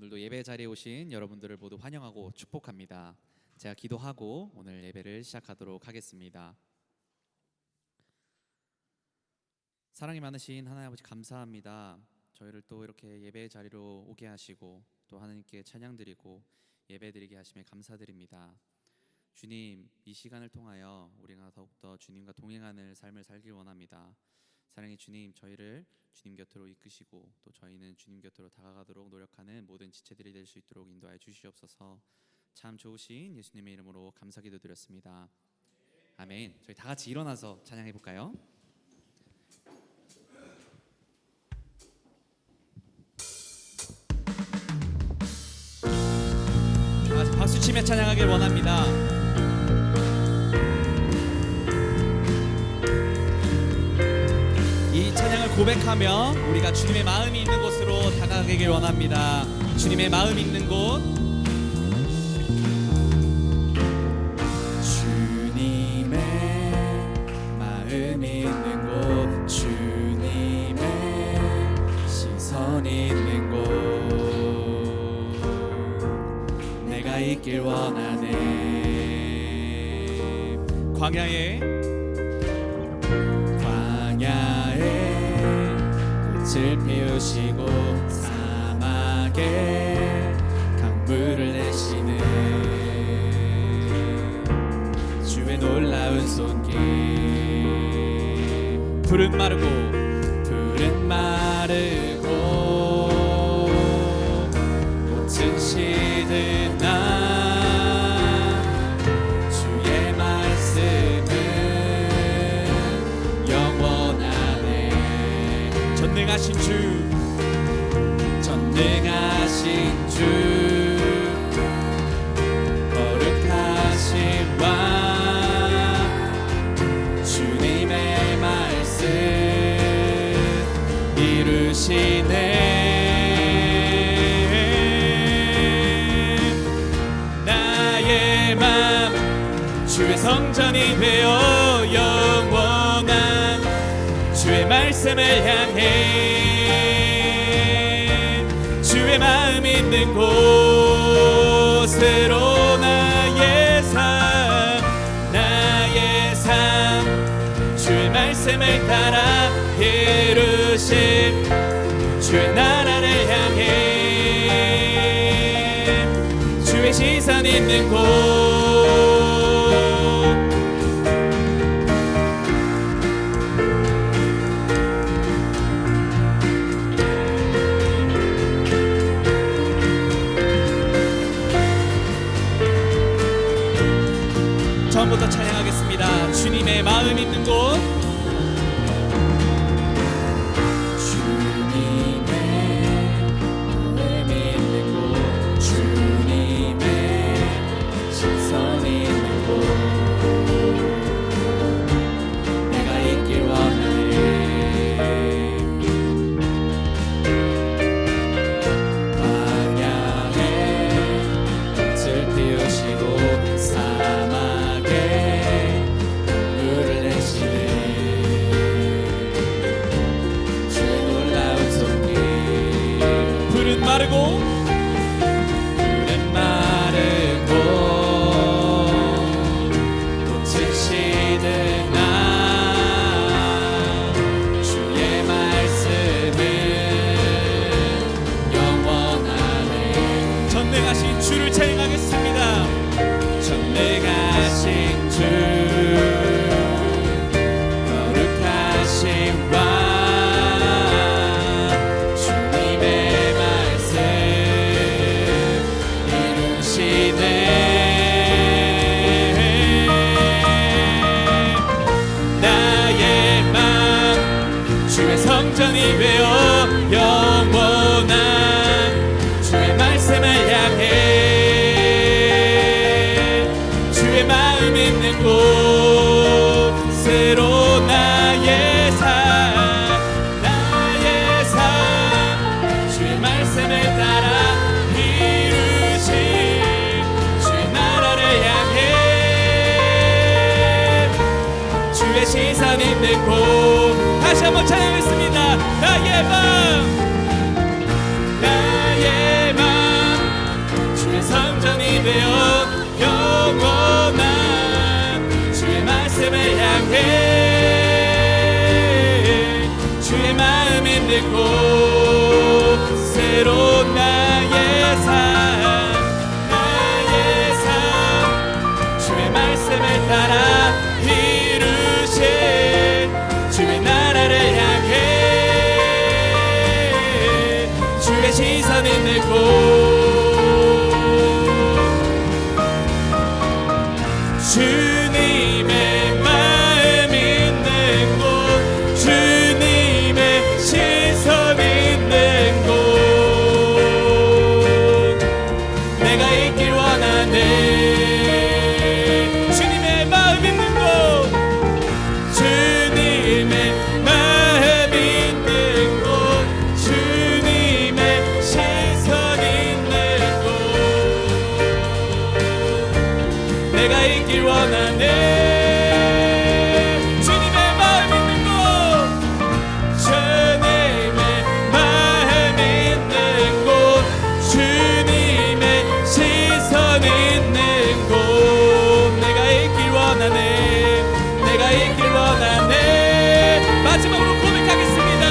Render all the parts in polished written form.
오늘도 예배 자리에 오신 여러분들을 모두 환영하고 축복합니다. 제가 기도하고 오늘 예배를 시작하도록 하겠습니다. 사랑이 많으신 하나님 아버지 감사합니다. 저희를 또 이렇게 예배 자리로 오게 하시고 또 하나님께 찬양 드리고 예배 드리게 하심에 감사드립니다. 주님, 이 시간을 통하여 우리가 더욱더 주님과 동행하는 삶을 살길 원합니다. 사랑의 주님, 저희를 주님 곁으로 이끄시고 또 저희는 주님 곁으로 다가가도록 노력하는 모든 지체들이 될 수 있도록 인도하여 주시옵소서. 참 좋으신 예수님의 이름으로 감사기도 드렸습니다. 아멘. 저희 다 같이 일어나서 찬양해 볼까요? 다 같이 박수 치며 찬양하길 원합니다. 이 찬양을 고백하며 우리가 주님의 마음이 있는 곳으로 다가가길 원합니다. 주님의 마음이 있는 곳, 주님의 마음이 있는 곳, 주님의 시선이 있는 곳, 내가 있길 원하네. 광야에 꽃을 피우시고 사막에 강물을 내시는 주의 놀라운 손길. 푸른 마르고 꽃은 시드나 주의 말씀은 영원하네. 전능하신 주 거룩하신 왕, 주님의 말씀 이루시네. 나의 맘 주의 성전이 되어 영원한 주의 말씀을 향해 주의 마음 있는 곳으로 나의 삶 주의 말씀을 따라 이루신 주의 나라를 향해 주의 시선 있는 곳. 처음부터 찬양하겠습니다. 주님의 마음 있는 곳, 주님의 마음 있는 곳, 주님의 시선이 있는 곳, 내가 있길 원하네. 광야에 꽃을 피우시고 푸른 마르고 꽃은 시드나 주의 말씀은 영원하네. 전능하신 주를 찬양하겠습니다. 전능하신 주 거룩하신 왕, 나의 맘 주의 성전이 되어 영원한 주의 말씀을 향해 주의 마음 있는 곳으로 나의 삶 주의 말씀을 따라 이루신 주의 나라를 향해 주의 시선 있는 곳. 다시 한번 찬양했습니다. 나의 맘 있는 곳 새로운 나의 삶 주의 말씀을 따라 이루신 주의 나라를 향해 주의 시선 있는 곳 주님의 마음 있는 곳 주님의 시선 있는 곳 내가 있길 원하네 주님의 마음 있는 곳 주님의 마음 있는 곳 주님의 시선 있는 곳 내가 있길 원하네 주님의 마음 있는 곳 주님의 마음 있는 곳 주님의 시선 있는 곳 내가 있길 원하네 내가 있길 원하네 마지막으로 고백하겠습니다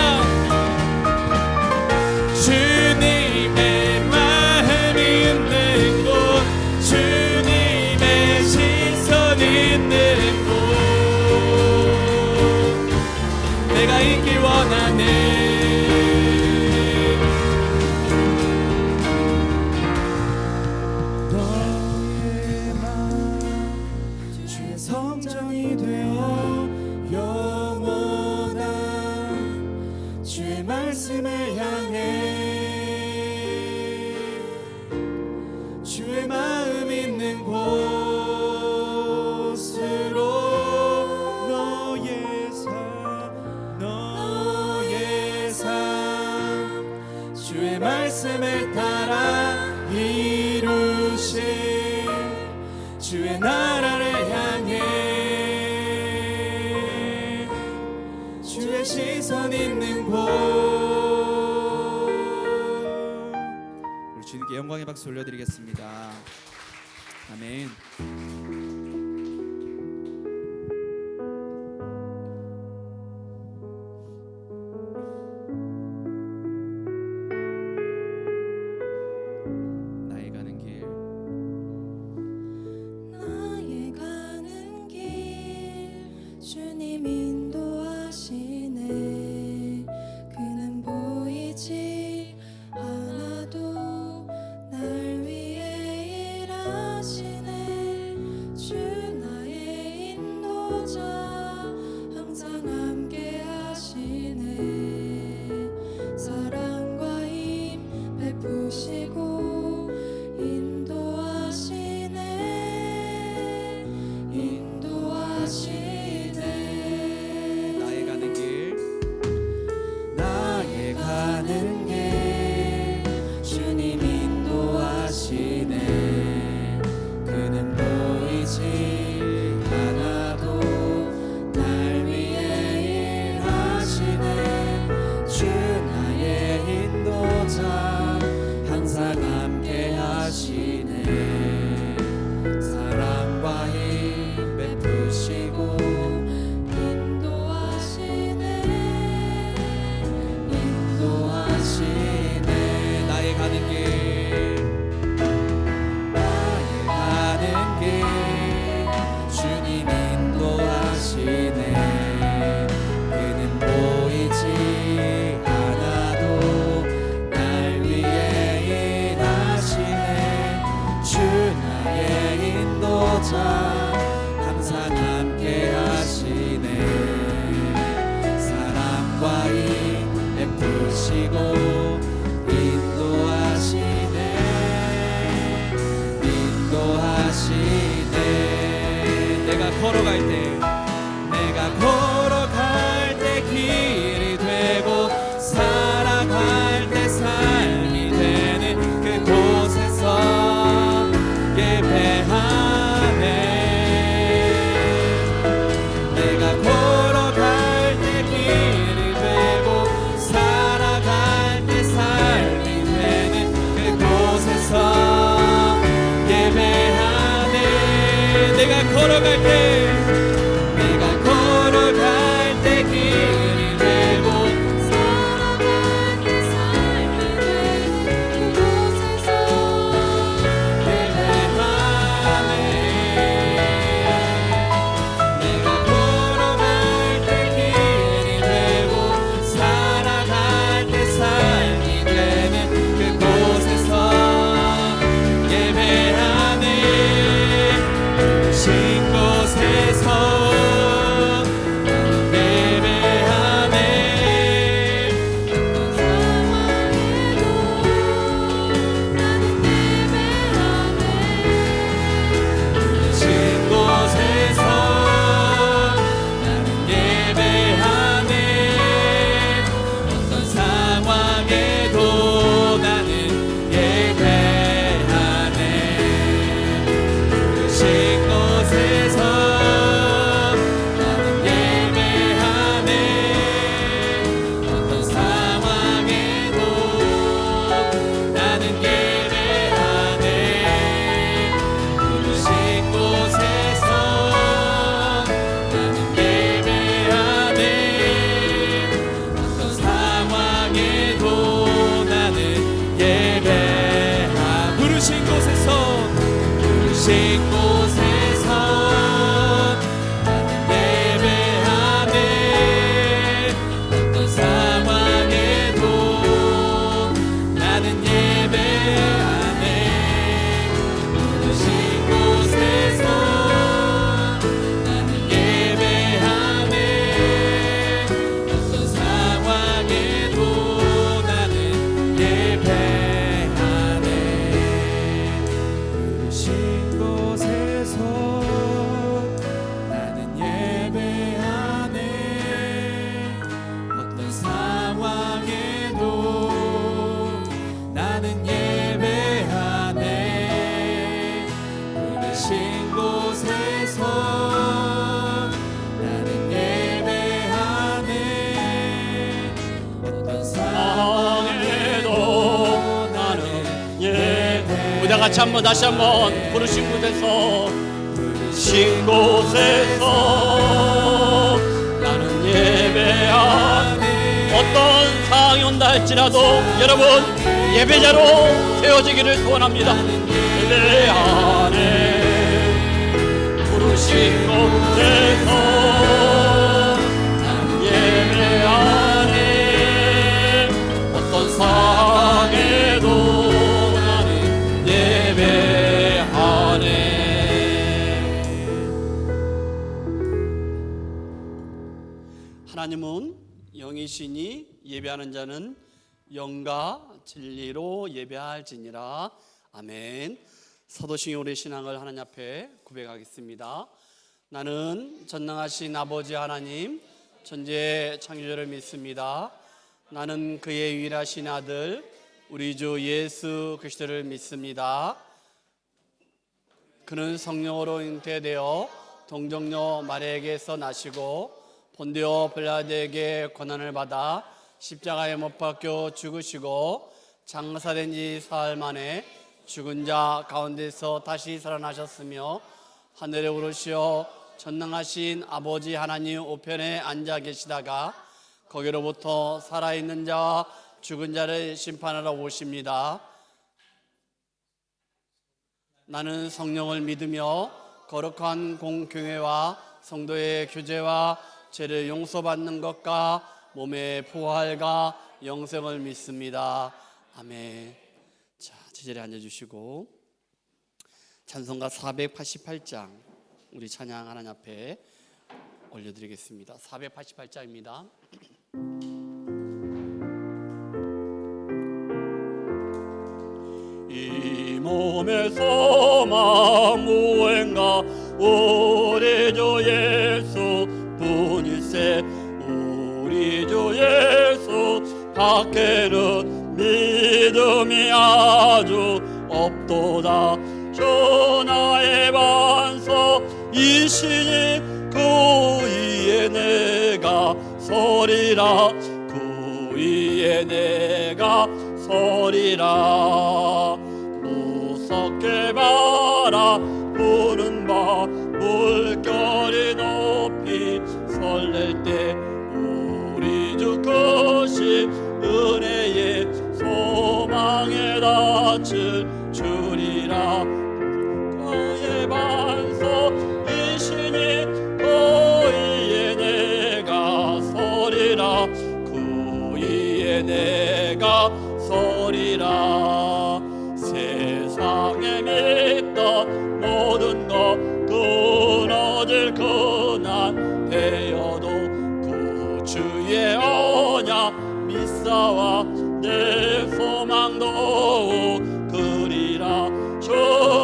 주님의 마음 있는 곳 주님의 시선 있는 곳 내가 있길 원하네 너의 마음 주의 성전이 되어 영원한 주의 말씀을 향해 주의 마음 있는 곳으로 너의 삶 주의 말씀을 따라 이루신 주의 나라를 향해 주의 시선 있는 곳 우리 주님께 영광의 박수 올려드리겠습니다. 아멘. 나의 가는 길 나의 가는 길 주님 인도하시네 그는 보이지 않아도 날 위해 일하시네 주 나의 인도자 항상 함께 하시네 사랑과 힘 베푸시고 인도하시네 나의 가는 길 나의 가는 길 주님 인도하시네 그는 보이지 않아도 날 위해 일하시네 주 나의 인도자 항상 함께 하시네 사랑과 힘 베푸시고 인도하시네 나의 가는 길 나의 가는 길 주님 인도하시네 그는 보이지 않아도 날 위해 일하시네 주 나의 인도자 항상 함께 하시네 사랑과 힘 베푸시고 내가 걸어갈 때 길이 되고 살아갈 때 삶이 되는 그곳에서 예배하네 내가 걸어갈 때 길이 되고 살아갈 때 삶이 되는 그곳에서 예배하네 내가 걸어갈 때 길이 되고 살아갈 부르신 곳에서 나는 예배하네. 어떤 상황에도 나는 예배하네. 부르신 곳에서 나는 예배하네. 어떤 상황에도 나는 예배하네. 부르신 곳에서 나는 예배하네. 어떤 상황에도 나는 예배하네. 부르신 곳에서 나는 예배하네. 어떤 상황에도 나는 예배하네. 우리 다 같이 한번 다시 한번 부르신 곳에서 부르신 곳에서 나는 예배하네. 어떤 상황이 온다 할지라도 여러분 예배자로 세워지기를 소원합니다. 예배하네. 부르신 곳에서 나는 예배하네. 어떤 상황에도 나는 예배하네. 하나님은 영이시니 예배하는 자는 영과 진리로 예배할지니라. 아멘. 서도싱이 우리 신앙을 하나님 앞에 고백하겠습니다. 나는 전능하신 아버지 하나님 천지의 창조주를 믿습니다. 나는 그의 유일하신 아들 우리 주 예수 그리스도를 믿습니다. 그는 성령으로 잉태되어 동정녀 마리아에게서 나시고 본디오 빌라도에게 고난을 받아 십자가에 못 박혀 죽으시고 장사된 지 사흘 만에 죽은 자 가운데서 다시 살아나셨으며 하늘에 오르시어 전능하신 아버지 하나님 우편에 앉아 계시다가 거기로부터 살아있는 자와 죽은 자를 심판하러 오십니다. 나는 성령을 믿으며 거룩한 공교회와 성도의 교제와 죄를 용서받는 것과 몸의 부활과 영생을 믿습니다. 아멘. 자, 제자리에 앉아주시고 찬송가 488장 우리 찬양 하나님 앞에 올려드리겠습니다. 488장입니다. 이 몸의 소망 무언가 우리 주 예수 뿐일세. 우리 주 예수 밖에는 믿음이 아주 없도다. 주 나의 반석 이시니 그 위에 내가 서리라. 그 위에 내가 서리라. 무섭게 바라보는 바 물결이 높이 설렐 때 우리 주 것이 은혜의 소망에 닿을 주리라. 그의 반석 이시니 그 위에 내가 서리라. 그 위에 내가 서리라. 세상에 믿던 모든 것 끊어질 그날 되어도 그 주의 언약 믿사와 내 소망도 그리라. 주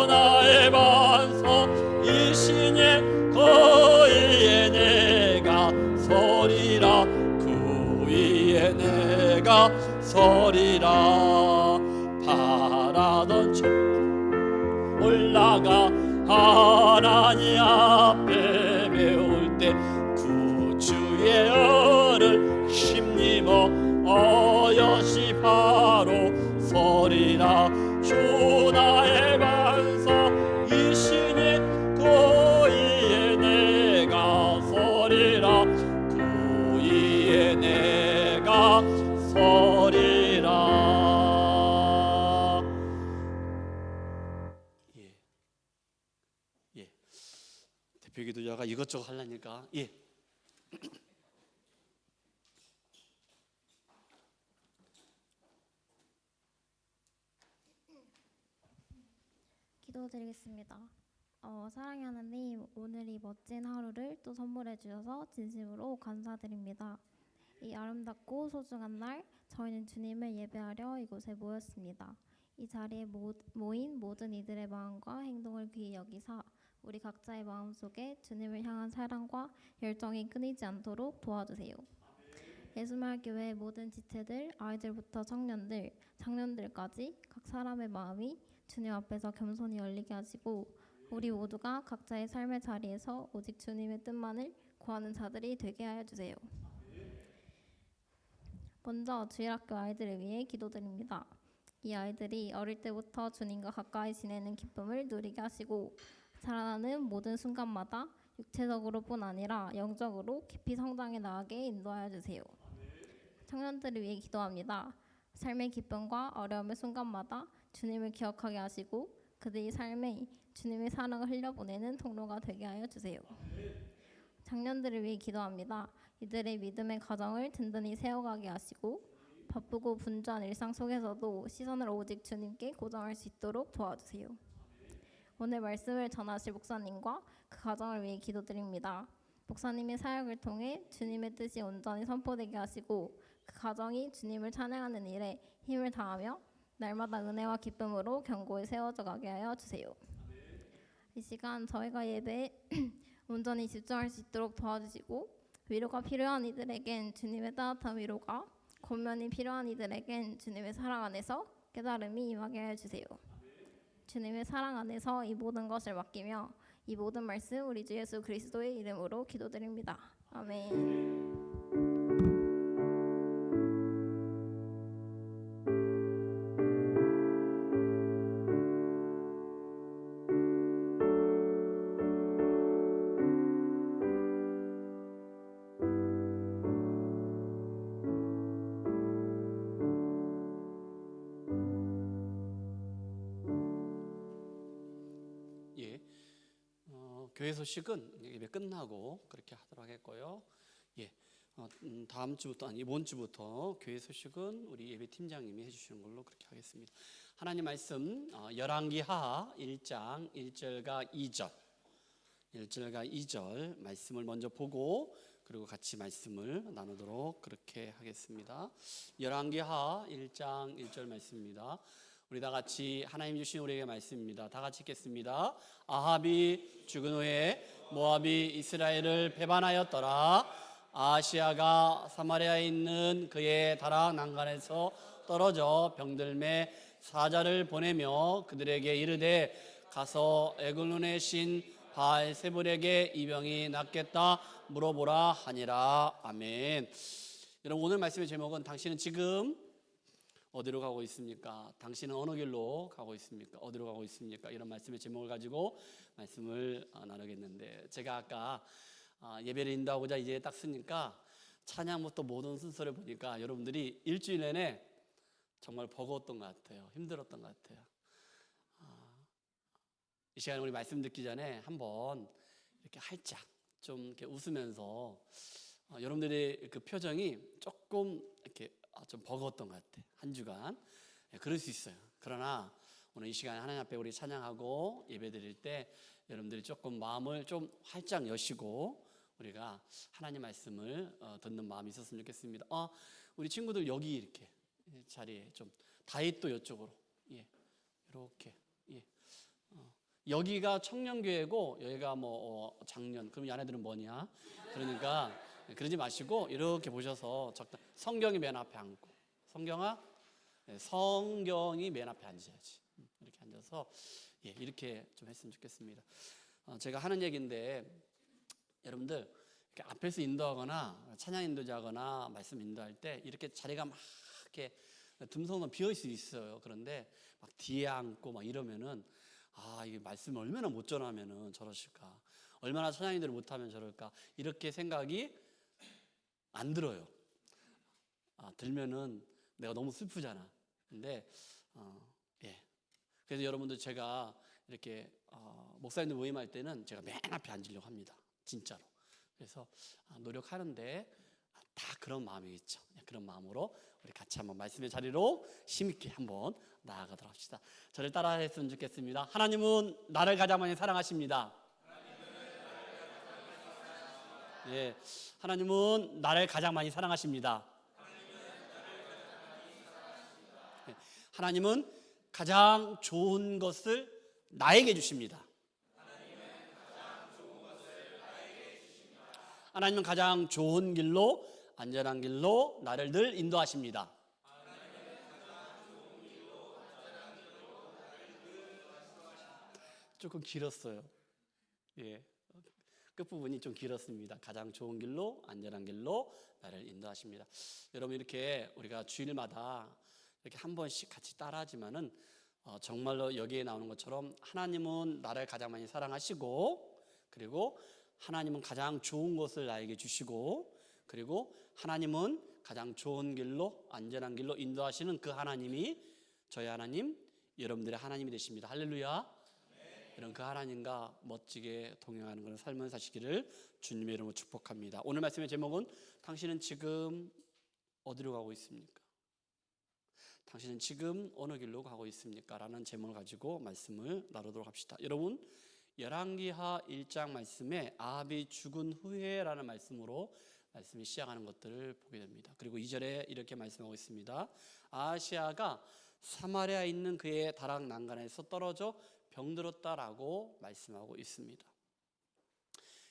나의 반석 이시니 그 위에 내가 서리라. 그 위에 내가 서리라. 바라던 저 올라가 하나님 앞에 배울 때 구주의 은을 힘입어 어여시 바로 서리라. 주 나의 반석 이시니 그 위에 내가 서리라. 그 위에 내가 서리라. 대표 기도자가 이것저것 하려니까 예. 기도드리겠습니다. 사랑의 하나님, 오늘 이 멋진 하루를 또 선물해 주셔서 진심으로 감사드립니다. 이 아름답고 소중한 날, 저희는 주님을 예배하려 이곳에 모였습니다. 이 자리에 모인 모든 이들의 마음과 행동을 귀히 여기사 우리 각자의 마음속에 주님을 향한 사랑과 열정이 끊이지 않도록 도와주세요. 예수마을교회 모든 지체들, 아이들부터 청년들, 장년들까지 각 사람의 마음이 주님 앞에서 겸손히 열리게 하시고 우리 모두가 각자의 삶의 자리에서 오직 주님의 뜻만을 구하는 자들이 되게 하여 주세요. 먼저 주일학교 아이들을 위해 기도드립니다. 이 아이들이 어릴 때부터 주님과 가까이 지내는 기쁨을 누리게 하시고 자라나는 모든 순간마다 육체적으로뿐 아니라 영적으로 깊이 성장해 나가게 인도하여 주세요. 청년들을 위해 기도합니다. 삶의 기쁨과 어려움의 순간마다 주님을 기억하게 하시고 그들의 삶에 주님의 사랑을 흘려보내는 통로가 되게 하여 주세요. 장년들을 위해 기도합니다. 이들의 믿음의 가정을 든든히 세워가게 하시고 바쁘고 분주한 일상 속에서도 시선을 오직 주님께 고정할 수 있도록 도와주세요. 오늘 말씀을 전하실 목사님과 그 가정을 위해 기도드립니다. 목사님의 사역을 통해 주님의 뜻이 온전히 선포되게 하시고 그 가정이 주님을 찬양하는 일에 힘을 다하며 날마다 은혜와 기쁨으로 견고히 세워져 가게 하여 주세요. 이 시간 저희가 예배에 온전히 집중할 수 있도록 도와주시고 위로가 필요한 이들에겐 주님의 따뜻한 위로가, 권면이 필요한 이들에겐 주님의 사랑 안에서 깨달음이 임하게 하여 주세요. 주님의 사랑 안에서 이 모든 것을 맡기며 이 모든 말씀 우리 주 예수 그리스도의 이름으로 기도드립니다. 아멘. 예. 교회 소식은 예배 끝나고 그렇게 하도록 하겠고요. 예. 다음 주부터 아니 이번 주부터 교회 소식은 우리 예배 팀장님이 해주시는 걸로 그렇게 하겠습니다. 하나님 말씀 열왕기하 1장 1절과 2절 1절과 2절 말씀을 먼저 보고 그리고 같이 말씀을 나누도록 그렇게 하겠습니다. 열왕기하 1장 1절 말씀입니다. 우리 다 같이 하나님 주신 우리에게 말씀입니다. 다 같이 읽겠습니다. 아합이 죽은 후에 모압이 이스라엘을 배반하였더라. 아시아가 사마리아에 있는 그의 다락 난간에서 떨어져 병들매 사자를 보내며 그들에게 이르되 가서 에글론의 신 바알세불에게 이 병이 낫겠다 물어보라 하니라. 아멘. 여러분 오늘 말씀의 제목은 당신은 지금 어디로 가고 있습니까? 당신은 어느 길로 가고 있습니까? 어디로 가고 있습니까? 이런 말씀의 제목을 가지고 말씀을 나누겠는데 제가 아까 예배를 인도하고자 이제 딱 쓰니까 찬양부터 모든 순서를 보니까 여러분들이 일주일 내내 정말 버거웠던 것 같아요. 힘들었던 것 같아요. 이 시간에 우리 말씀 듣기 전에 한번 이렇게 활짝 좀 이렇게 웃으면서 여러분들의 그 표정이 조금 이렇게 좀 버거웠던 것 같아. 한 주간 그럴 수 있어요. 그러나 오늘 이 시간에 하나님 앞에 우리 찬양하고 예배드릴 때 여러분들이 조금 마음을 좀 활짝 여시고 우리가 하나님 말씀을 듣는 마음이 있었으면 좋겠습니다. 우리 친구들 여기 이렇게 자리에 좀 다윗도 이쪽으로 이렇게 여기가 청년교회고 여기가 뭐 장년. 그럼 이 아내들은 뭐냐? 그러니까 그러지 마시고 이렇게 보셔서 성경이 맨 앞에 앉고 성경아 성경이 맨 앞에 앉아야지. 이렇게 앉아서 이렇게 좀 했으면 좋겠습니다. 제가 하는 얘기인데 여러분들 이렇게 앞에서 인도하거나 찬양 인도자거나 말씀 인도할 때 이렇게 자리가 막 이렇게 듬성은 비어 있을 수 있어요. 그런데 막 뒤에 앉고 막 이러면은 이게 말씀을 얼마나 못 전하면은 저러실까? 얼마나 찬양 인도를 못하면 저럴까? 이렇게 생각이 안 들어요. 들면은 내가 너무 슬프잖아. 근데 그래서 여러분들 제가 이렇게 목사님들 모임할 때는 제가 맨 앞에 앉으려고 합니다. 진짜로. 그래서 노력하는데 다 그런 마음이겠죠. 그런 마음으로 우리 같이 한번 말씀의 자리로 힘있게 한번 나아가도록 합시다. 저를 따라했으면 좋겠습니다. 하나님은 나를 가장 많이 사랑하십니다. 예, 하나님은 나를 가장 많이 사랑하십니다. 예, 하나님은 가장 좋은 것을 나에게 주십니다. 하나님은 가장 좋은 길로, 안전한 길로 나를 늘 인도하십니다. 조금 길었어요. 예, 끝부분이 좀 길었습니다. 가장 좋은 길로, 안전한 길로 나를 인도하십니다. 여러분, 이렇게 우리가 주일마다 이렇게 한 번씩 같이 따라하지만은 정말로 여기에 나오는 것처럼 하나님은 나를 가장 많이 사랑하시고, 그리고 하나님은 가장 좋은 것을 나에게 주시고, 그리고 하나님은 가장 좋은 길로, 안전한 길로 인도하시는 그 하나님이 저희 하나님, 여러분들의 하나님이 되십니다. 할렐루야. 이런 그 하나님과 멋지게 동행하는 그런 삶을 사시기를 주님의 이름으로 축복합니다. 오늘 말씀의 제목은 당신은 지금 어디로 가고 있습니까? 당신은 지금 어느 길로 가고 있습니까? 라는 제목을 가지고 말씀을 나누도록 합시다. 여러분, 열왕기하 1장 말씀에 아합이 죽은 후에라는 말씀으로 말씀이 시작하는 것들을 보게 됩니다. 그리고 2절에 이렇게 말씀하고 있습니다. 아하시아가 사마리아에 있는 그의 다락 난간에서 떨어져 병들었다라고 말씀하고 있습니다.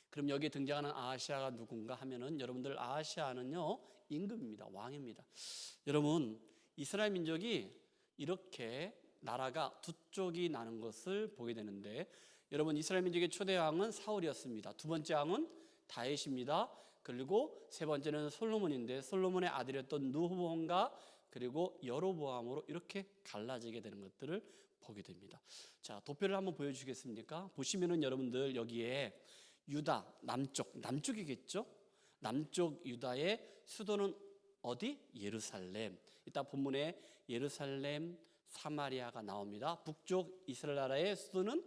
그럼 여기에 등장하는 아하시아가 누군가 하면은, 여러분들 아하시아는요, 임금입니다. 왕입니다. 여러분, 이스라엘 민족이 이렇게 나라가 두 쪽이 나는 것을 보게 되는데, 여러분, 이스라엘 민족의 초대 왕은 사울이었습니다. 두 번째 왕은 다윗입니다. 그리고 세 번째는 솔로몬인데, 솔로몬의 아들이었던 르호보암과 그리고 여로보암으로 이렇게 갈라지게 되는 것들을 보게 됩니다. 자, 도표를 한번 보여주시겠습니까? 보시면은 여러분들 여기에 유다 남쪽이겠죠? 남쪽 유다의 수도는 어디? 예루살렘. 이따 본문에 예루살렘, 사마리아가 나옵니다. 북쪽 이스라엘 나라의 수도는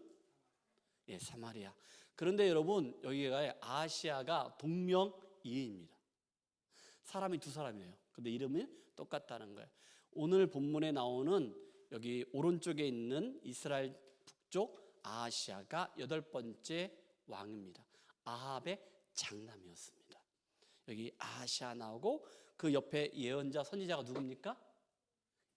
사마리아. 그런데 여러분, 여기가 아시아가 동명이인입니다. 사람이 두 사람이에요. 근데 이름이 똑같다는 거예요. 오늘 본문에 나오는 여기 오른쪽에 있는 이스라엘 북쪽 아하시아가 8번째 왕입니다. 아합의 장남이었습니다. 여기 아하시아 나오고 그 옆에 예언자 선지자가 누굽니까?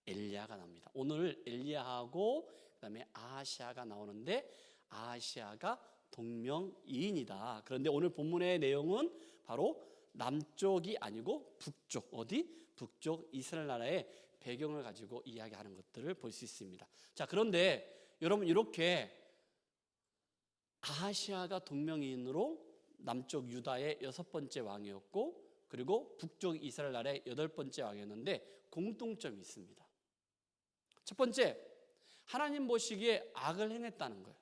엘리야가 나옵니다. 오늘 엘리야하고 그다음에 아하시아가 나오는데, 아하시아가 동명이인이다. 그런데 오늘 본문의 내용은 바로 남쪽이 아니고 북쪽, 어디? 북쪽 이스라엘 나라의 배경을 가지고 이야기하는 것들을 볼 수 있습니다. 자, 그런데 여러분, 이렇게 아하시아가 동명이인으로 남쪽 유다의 6번째 왕이었고, 그리고 북쪽 이스라엘 나라의 8번째 왕이었는데 공통점이 있습니다. 첫 번째, 하나님 보시기에 악을 행했다는 거예요.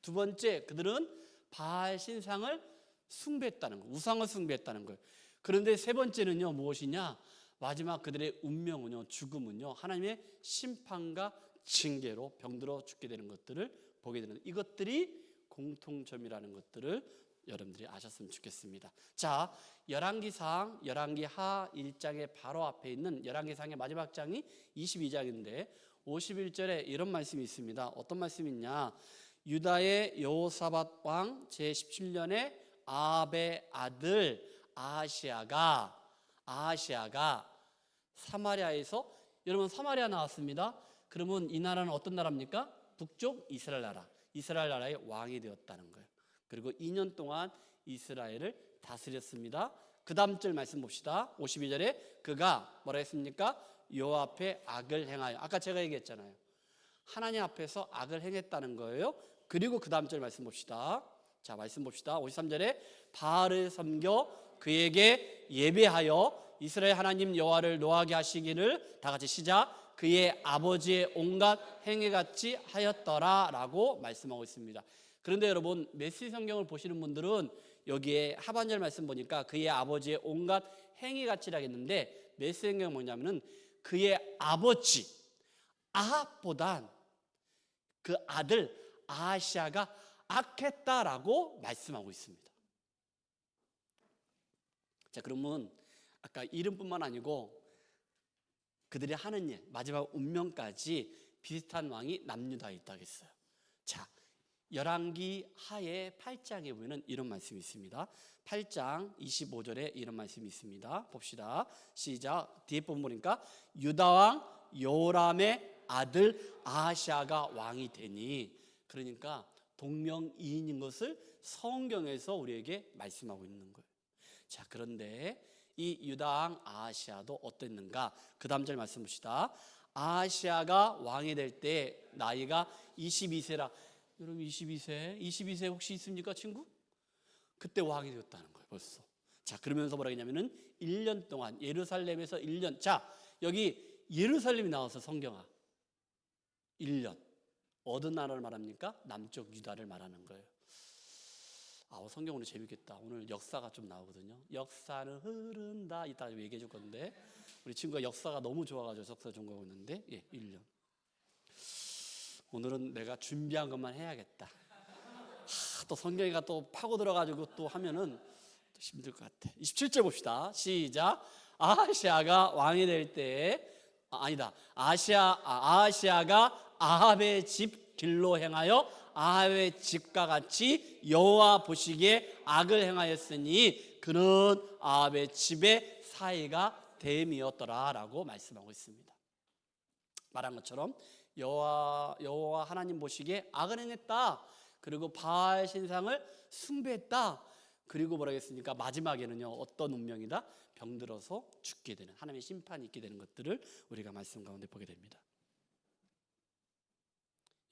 두 번째, 그들은 바알 신상을 숭배했다는 거예요. 우상을 숭배했다는 거예요. 그런데 세 번째는요, 무엇이냐? 마지막 그들의 운명은요, 죽음은요, 하나님의 심판과 징계로 병들어 죽게 되는 것들을 보게 되는, 이것들이 공통점이라는 것들을 여러분들이 아셨으면 좋겠습니다. 자, 열왕기상, 열왕기하 1장의 바로 앞에 있는 열왕기상의 마지막 장이 22장인데 51절에 이런 말씀이 있습니다. 어떤 말씀이 있냐? 유다의 여호사밧 왕 제17년에 아합의 아들 아하시아가 사마리아에서, 여러분 사마리아 나왔습니다. 그러면 이 나라는 어떤 나라입니까? 북쪽 이스라엘 나라, 이스라엘 나라의 왕이 되었다는 거예요. 그리고 2년 동안 이스라엘을 다스렸습니다. 그 다음 절 말씀 봅시다. 52절에 그가 뭐라 했습니까? 여호와 앞에 악을 행하여, 아까 제가 얘기했잖아요. 하나님 앞에서 악을 행했다는 거예요. 그리고 그 다음 절 말씀 봅시다. 자, 말씀 봅시다. 53절에 바알을 섬겨 그에게 예배하여 이스라엘 하나님 여호와를 노하게 하시기를, 다 같이 시작. 그의 아버지의 온갖 행위같이 하였더라 라고 말씀하고 있습니다. 그런데 여러분, 메시 성경을 보시는 분들은 여기에 하반절 말씀 보니까 그의 아버지의 온갖 행위같이라고 했는데, 메시 성경은 뭐냐면은 그의 아버지 아합보단 그 아들 아하시아가 악했다라고 말씀하고 있습니다. 자, 그러면 아까 이름뿐만 아니고 그들이 하는 일, 마지막 운명까지 비슷한 왕이 남유다에 있다고 했어요. 자, 열왕기 하에 8장에 보면 이런 말씀이 있습니다. 8장 25절에 이런 말씀이 있습니다. 봅시다. 시작. 뒤에 보니까 유다 왕 요람의 아들 아하시아가 왕이 되니, 그러니까 동명이인인 것을 성경에서 우리에게 말씀하고 있는 거예요. 자, 그런데 이 유다 왕 아하시아도 어땠는가? 그 다음 절 말씀 봅시다. 아하시아가 왕이 될 때 나이가 22세라. 여러분 22세 혹시 있습니까, 친구? 그때 왕이 되었다는 거예요, 벌써. 자, 그러면서 뭐라 했냐면은 1년 동안 예루살렘에서 1년. 자, 여기 예루살렘이 나와서 성경아 1년. 어느 나라를 말합니까? 남쪽 유다를 말하는 거예요. 성경 오늘 재밌겠다. 오늘 역사가 좀 나오거든요. 역사는 흐른다. 이따가 얘기해 줄 건데 우리 친구가 역사가 너무 좋아가지고 역사 전공하고 있는데 1년. 오늘은 내가 준비한 것만 해야겠다. 또 성경이가 또 파고 들어가지고 또 하면은 또 힘들 것 같아. 27절 봅시다. 시작. 아하시아가 왕이 될 때 아하시아가 아합의 집 길로 행하여 아합의 집과 같이 여호와 보시기에 악을 행하였으니 그는 아합의 집의 사이가 됨이었더라라고 말씀하고 있습니다. 말한 것처럼 여호와 하나님 보시기에 악을 행했다. 그리고 바알 신상을 숭배했다. 그리고 뭐라 했습니까? 마지막에는요, 어떤 운명이다? 병들어서 죽게 되는, 하나님의 심판이 있게 되는 것들을 우리가 말씀 가운데 보게 됩니다.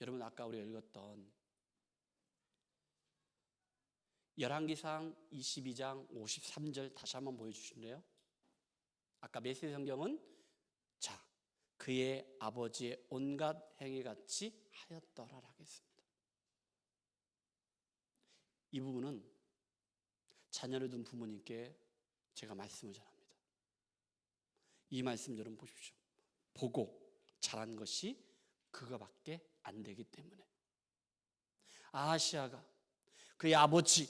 여러분, 아까 우리가 읽었던 열왕기상 22장 53절 다시 한번 보여주실래요? 아까 메시지 성경은 자, 그의 아버지의 온갖 행위같이 하였더라라고 했습니다. 이 부분은 자녀를 둔 부모님께 제가 말씀을 전합니다. 이 말씀 여러분 보십시오. 보고 자란 것이 그거밖에 안 되기 때문에 아하시아가 그의 아버지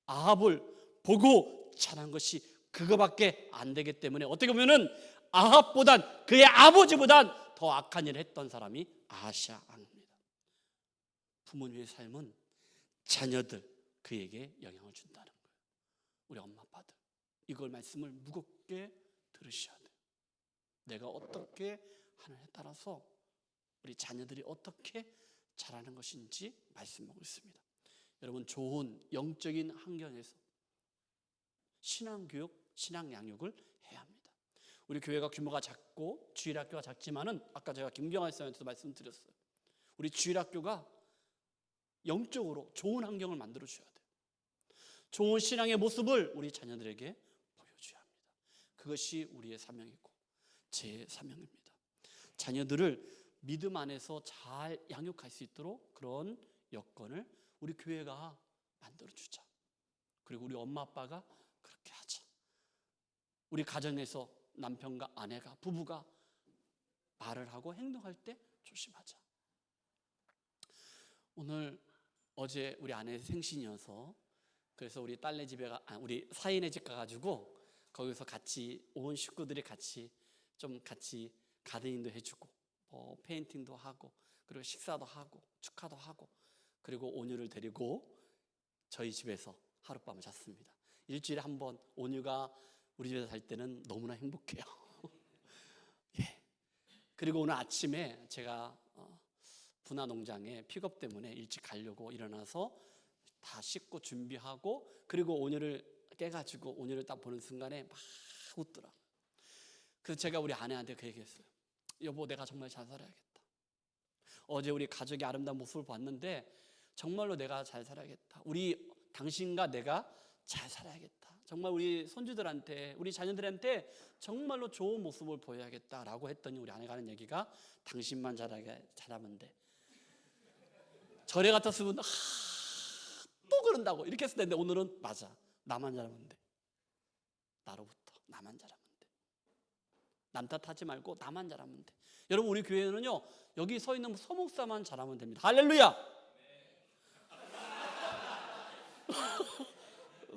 아합을 보고 자란 것이 그거밖에 안 되기 때문에 어떻게 보면은 아합보단 그의 아버지보단 더 악한 일을 했던 사람이 아하시아 왕입니다. 부모님의 삶은 자녀들 그에게 영향을 준다는 거예요. 우리 엄마 아빠들 이걸 말씀을 무겁게 들으셔야 돼요. 내가 어떻게 하느냐에 따라서 우리 자녀들이 어떻게 자라는 것인지 말씀하고 있습니다. 여러분, 좋은 영적인 환경에서 신앙교육, 신앙양육을 해야 합니다. 우리 교회가 규모가 작고 주일학교가 작지만은 아까 제가 김경환 선생님한테도 말씀드렸어요. 우리 주일학교가 영적으로 좋은 환경을 만들어 줘야 돼요. 좋은 신앙의 모습을 우리 자녀들에게 보여줘야 합니다. 그것이 우리의 사명이고 제 사명입니다. 자녀들을 믿음 안에서 잘 양육할 수 있도록 그런 여건을 우리 교회가 만들어주자. 그리고 우리 엄마 아빠가 그렇게 하자. 우리 가정에서 남편과 아내가 부부가 말을 하고 행동할 때 조심하자. 어제 우리 아내 생신이어서 그래서 우리 딸네 집에 우리 사인의 집 가가지고 거기서 같이 온 식구들이 같이 가드닝도 해주고 페인팅도 하고 그리고 식사도 하고 축하도 하고 그리고 온유를 데리고 저희 집에서 하룻밤을 잤습니다. 일주일에 한 번 온유가 우리 집에서 살 때는 너무나 행복해요. 예. 그리고 오늘 아침에 제가 분화 농장에 픽업 때문에 일찍 가려고 일어나서 다 씻고 준비하고 그리고 온유를 깨가지고 온유를 딱 보는 순간에 막 웃더라고요. 그래서 제가 우리 아내한테 그 얘기했어요. 여보, 내가 정말 잘 살아야겠다. 어제 우리 가족의 아름다운 모습을 봤는데 정말로 내가 잘 살아야겠다. 당신과 내가 잘 살아야겠다. 정말 우리 손주들한테 우리 자녀들한테 정말로 좋은 모습을 보여야겠다라고 했더니 우리 아내가 하는 얘기가 당신만 잘하면 돼. 절에 같았으면 또 그런다고 이렇게 했을 텐데 오늘은 맞아. 나만 잘하면 돼. 나로부터 나만 잘하면 돼. 남 탓하지 말고 나만 잘하면 돼. 여러분, 우리 교회는요 여기 서 있는 소목사만 잘하면 됩니다. 할렐루야.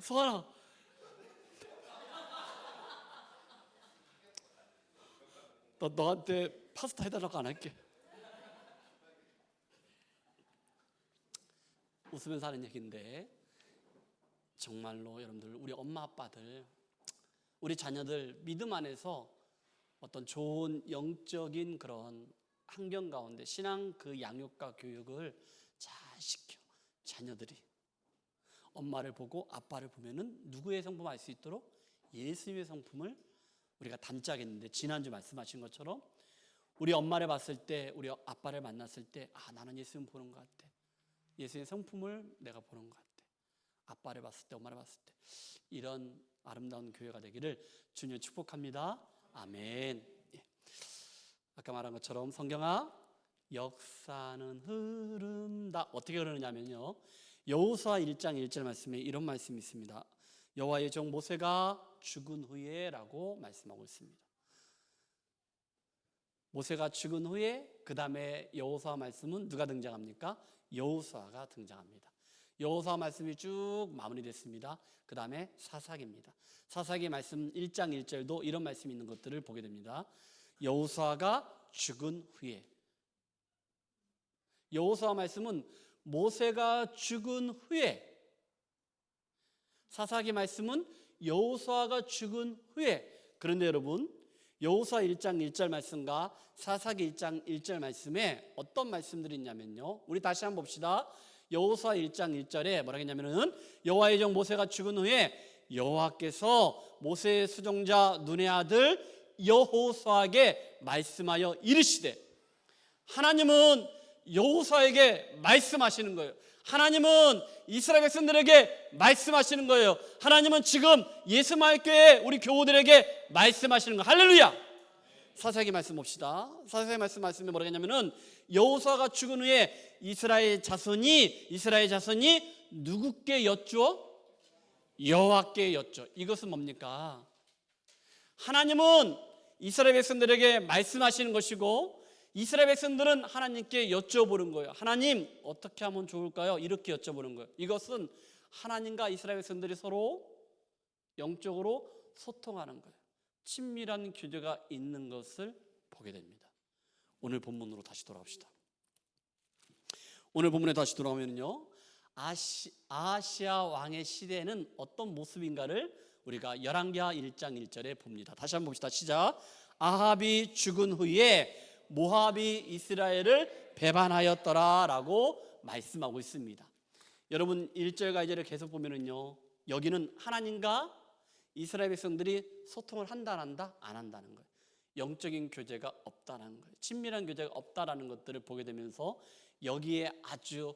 소환아, 너한테 파스타 해달라고 안 할게. 웃으면서 하는 얘기인데 정말로 여러분들, 우리 엄마 아빠들, 우리 자녀들 믿음 안에서 어떤 좋은 영적인 그런 환경 가운데 신앙 그 양육과 교육을 잘 시켜 자녀들이 엄마를 보고 아빠를 보면은 누구의 성품 알 수 있도록 예수님의 성품을 우리가 담자겠는데, 지난주 말씀하신 것처럼 우리 엄마를 봤을 때, 우리 아빠를 만났을 때, 아, 나는 예수님 보는 것 같아. 예수님의 성품을 내가 보는 것 같아. 아빠를 봤을 때, 엄마를 봤을 때, 이런 아름다운 교회가 되기를 주님 축복합니다. 아멘. 예. 아까 말한 것처럼 성경아, 역사는 흐른다. 어떻게 흐르느냐면요, 여호수아 1장 1절 말씀에 이런 말씀이 있습니다. 여호와의 종 모세가 죽은 후에 라고 말씀하고 있습니다. 모세가 죽은 후에 그 다음에 여호수아 말씀은 누가 등장합니까? 여호수아가 등장합니다. 여호수아 말씀이 쭉 마무리됐습니다. 그 다음에 사사기입니다. 사사기 말씀 1장 1절도 이런 말씀이 있는 것들을 보게 됩니다. 여호수아가 죽은 후에. 여호수아 말씀은 모세가 죽은 후에, 사사기 말씀은 여호수아가 죽은 후에. 그런데 여러분, 여호수아 1장 1절 말씀과 사사기 1장 1절 말씀에 어떤 말씀들이 있냐면요, 우리 다시 한번 봅시다. 여호수아 1장 1절에 뭐라 했냐면은, 여호와의 종 모세가 죽은 후에 여호와께서 모세의 수종자 눈의 아들 여호수아에게 말씀하여 이르시되. 하나님은 여호수아에게 말씀하시는 거예요. 하나님은 이스라엘 백성들에게 말씀하시는 거예요. 하나님은 지금 예수마을교회 우리 교우들에게 말씀하시는 거예요. 할렐루야. 사사기 말씀 봅시다. 사사기 말씀에 뭐라고 했냐면은, 여호수아가 죽은 후에 이스라엘 자손이 누구께 여쭈어? 여호와께 여쭈어. 이것은 뭡니까? 하나님은 이스라엘 백성들에게 말씀하시는 것이고, 이스라엘 백성들은 하나님께 여쭤보는 거예요. 하나님, 어떻게 하면 좋을까요? 이렇게 여쭤보는 거예요. 이것은 하나님과 이스라엘 백성들이 서로 영적으로 소통하는 거예요. 친밀한 교제가 있는 것을 보게 됩니다. 오늘 본문으로 다시 돌아옵시다. 오늘 본문에 다시 돌아오면요, 아하시아 왕의 시대에는 어떤 모습인가를 우리가 열왕기하 1장 1절에 봅니다. 다시 한번 봅시다. 시작. 아합이 죽은 후에 모압이 이스라엘을 배반하였더라 라고 말씀하고 있습니다. 여러분, 1절과 2절을 계속 보면은요, 여기는 하나님과 이스라엘 백성들이 소통을 한다 안 한다? 안 한다는 거예요. 영적인 교제가 없다는 거예요. 친밀한 교제가 없다라는 것들을 보게 되면서, 여기에 아주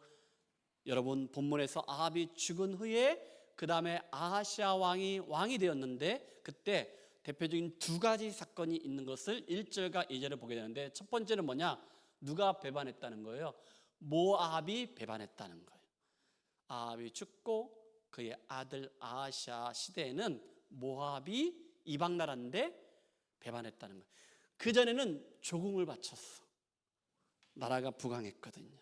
여러분 본문에서 아합이 죽은 후에 그 다음에 아하시아 왕이 되었는데, 그때 대표적인 두 가지 사건이 있는 것을 1절과 2절을 보게 되는데, 첫 번째는 뭐냐? 누가 배반했다는 거예요? 모압이 배반했다는 거예요. 아합이 죽고 그의 아들 아하시아 시대에는 모압이 이방 나라인데 배반했다는 거예요. 그전에는 조공을 바쳤어. 나라가 부강했거든요.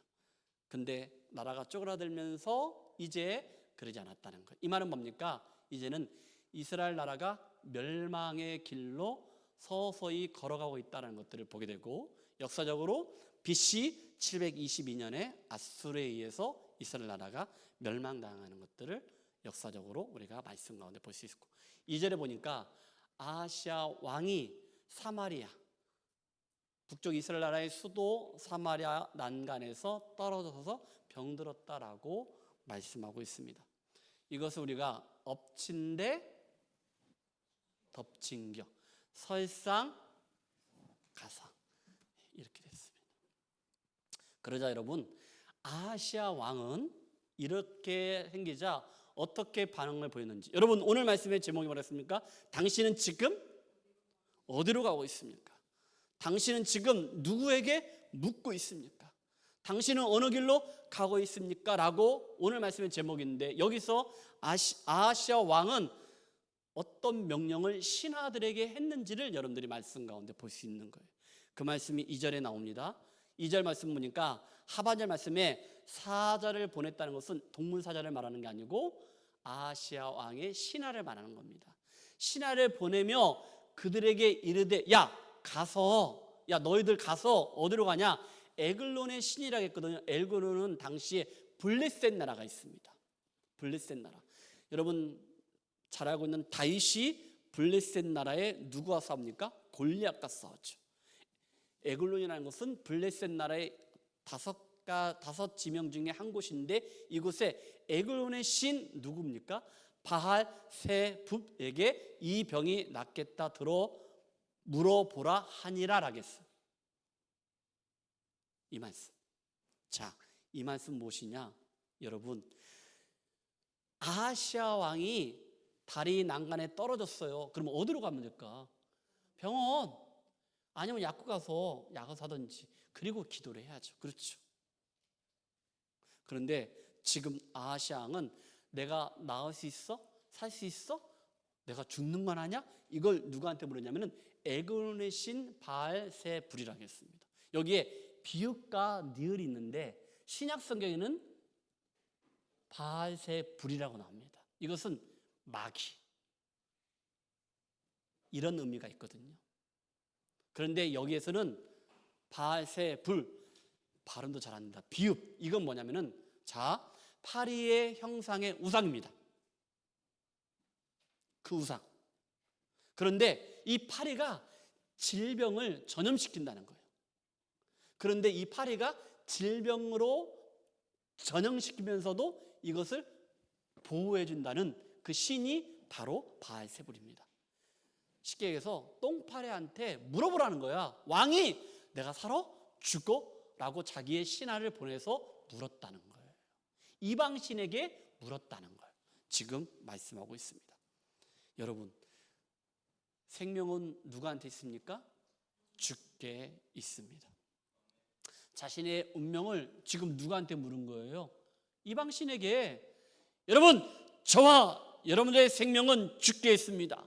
근데 나라가 쪼그라들면서 이제 그러지 않았다는 거예요. 이 말은 뭡니까? 이제는 이스라엘 나라가 멸망의 길로 서서히 걸어가고 있다는 것들을 보게 되고, 역사적으로 BC 722년에 아수르에 의해서 이스라엘 나라가 멸망당하는 것들을 역사적으로 우리가 말씀 가운데 볼 수 있고, 2절에 보니까 아하시아 왕이 사마리아, 북쪽 이스라엘 나라의 수도 사마리아 난간에서 떨어져서 병들었다라고 말씀하고 있습니다. 이것을 우리가 엎친 데 덮친 격, 설상 가상, 이렇게 됐습니다. 그러자 여러분, 아하시아 왕은 이렇게 생기자 어떻게 반응을 보였는지, 여러분 오늘 말씀의 제목이 뭐랬습니까? 당신은 지금 어디로 가고 있습니까? 당신은 지금 누구에게 묻고 있습니까? 당신은 어느 길로 가고 있습니까? 라고 오늘 말씀의 제목인데, 여기서 아하시아 왕은 어떤 명령을 신하들에게 했는지를 여러분들이 말씀 가운데 볼 수 있는 거예요. 그 말씀이 2절에 나옵니다. 2절 말씀 보니까 하반절 말씀에 사자를 보냈다는 것은 동문사자를 말하는 게 아니고 아하시아 왕의 신하를 말하는 겁니다. 신하를 보내며 그들에게 이르되 야 너희들 가서 어디로 가냐? 에글론의 신이라고 했거든요. 에글론은 당시에 블레셋 나라가 있습니다. 블레셋 나라. 여러분 잘 알고 있는 다윗이 블레셋 나라에 누구와 싸웁니까? 골리앗과 싸웠죠. 에글론이라는 것은 블레셋 나라의 다섯 지명 중에 한 곳인데 이곳에 에글론의 신 누굽니까? 바알 세붑에게 이 병이 낫겠다 들어 물어보라 하니라 라겠어. 이 말씀. 자, 이 말씀 무엇이냐? 여러분, 아하시아 왕이 다리 난간에 떨어졌어요. 그럼 어디로 가면 될까? 병원 아니면 약국 가서 약을 사든지 그리고 기도를 해야죠. 그렇죠. 그런데 지금 아하시아 왕은 내가 나을 수 있어? 살 수 있어? 내가 죽는 건 아냐? 이걸 누구한테 물었냐면은 에글론의 신 바알세불이라고 했습니다. 여기에 비읍과 니을이 있는데 신약 성경에는 바알세불이라고 나옵니다. 이것은 마귀 이런 의미가 있거든요. 그런데 여기에서는 바알세불 발음도 잘합니다. 비읍 이건 뭐냐면은 자 파리의 형상의 우상입니다. 그 우상. 그런데 이 파리가 질병을 전염시킨다는 거예요. 그런데 이 파리가 질병으로 전염시키면서도 이것을 보호해준다는 그 신이 바로 바알세불입니다. 쉽게 얘기해서 똥파리한테 물어보라는 거야. 왕이 내가 살아? 죽어? 라고 자기의 신하를 보내서 물었다는 거예요. 이방 신에게 물었다는 걸 지금 말씀하고 있습니다. 여러분, 생명은 누구한테 있습니까? 주께 있습니다. 자신의 운명을 지금 누구한테 물은 거예요? 이방 신에게. 여러분, 저와 여러분들의 생명은 주께 있습니다.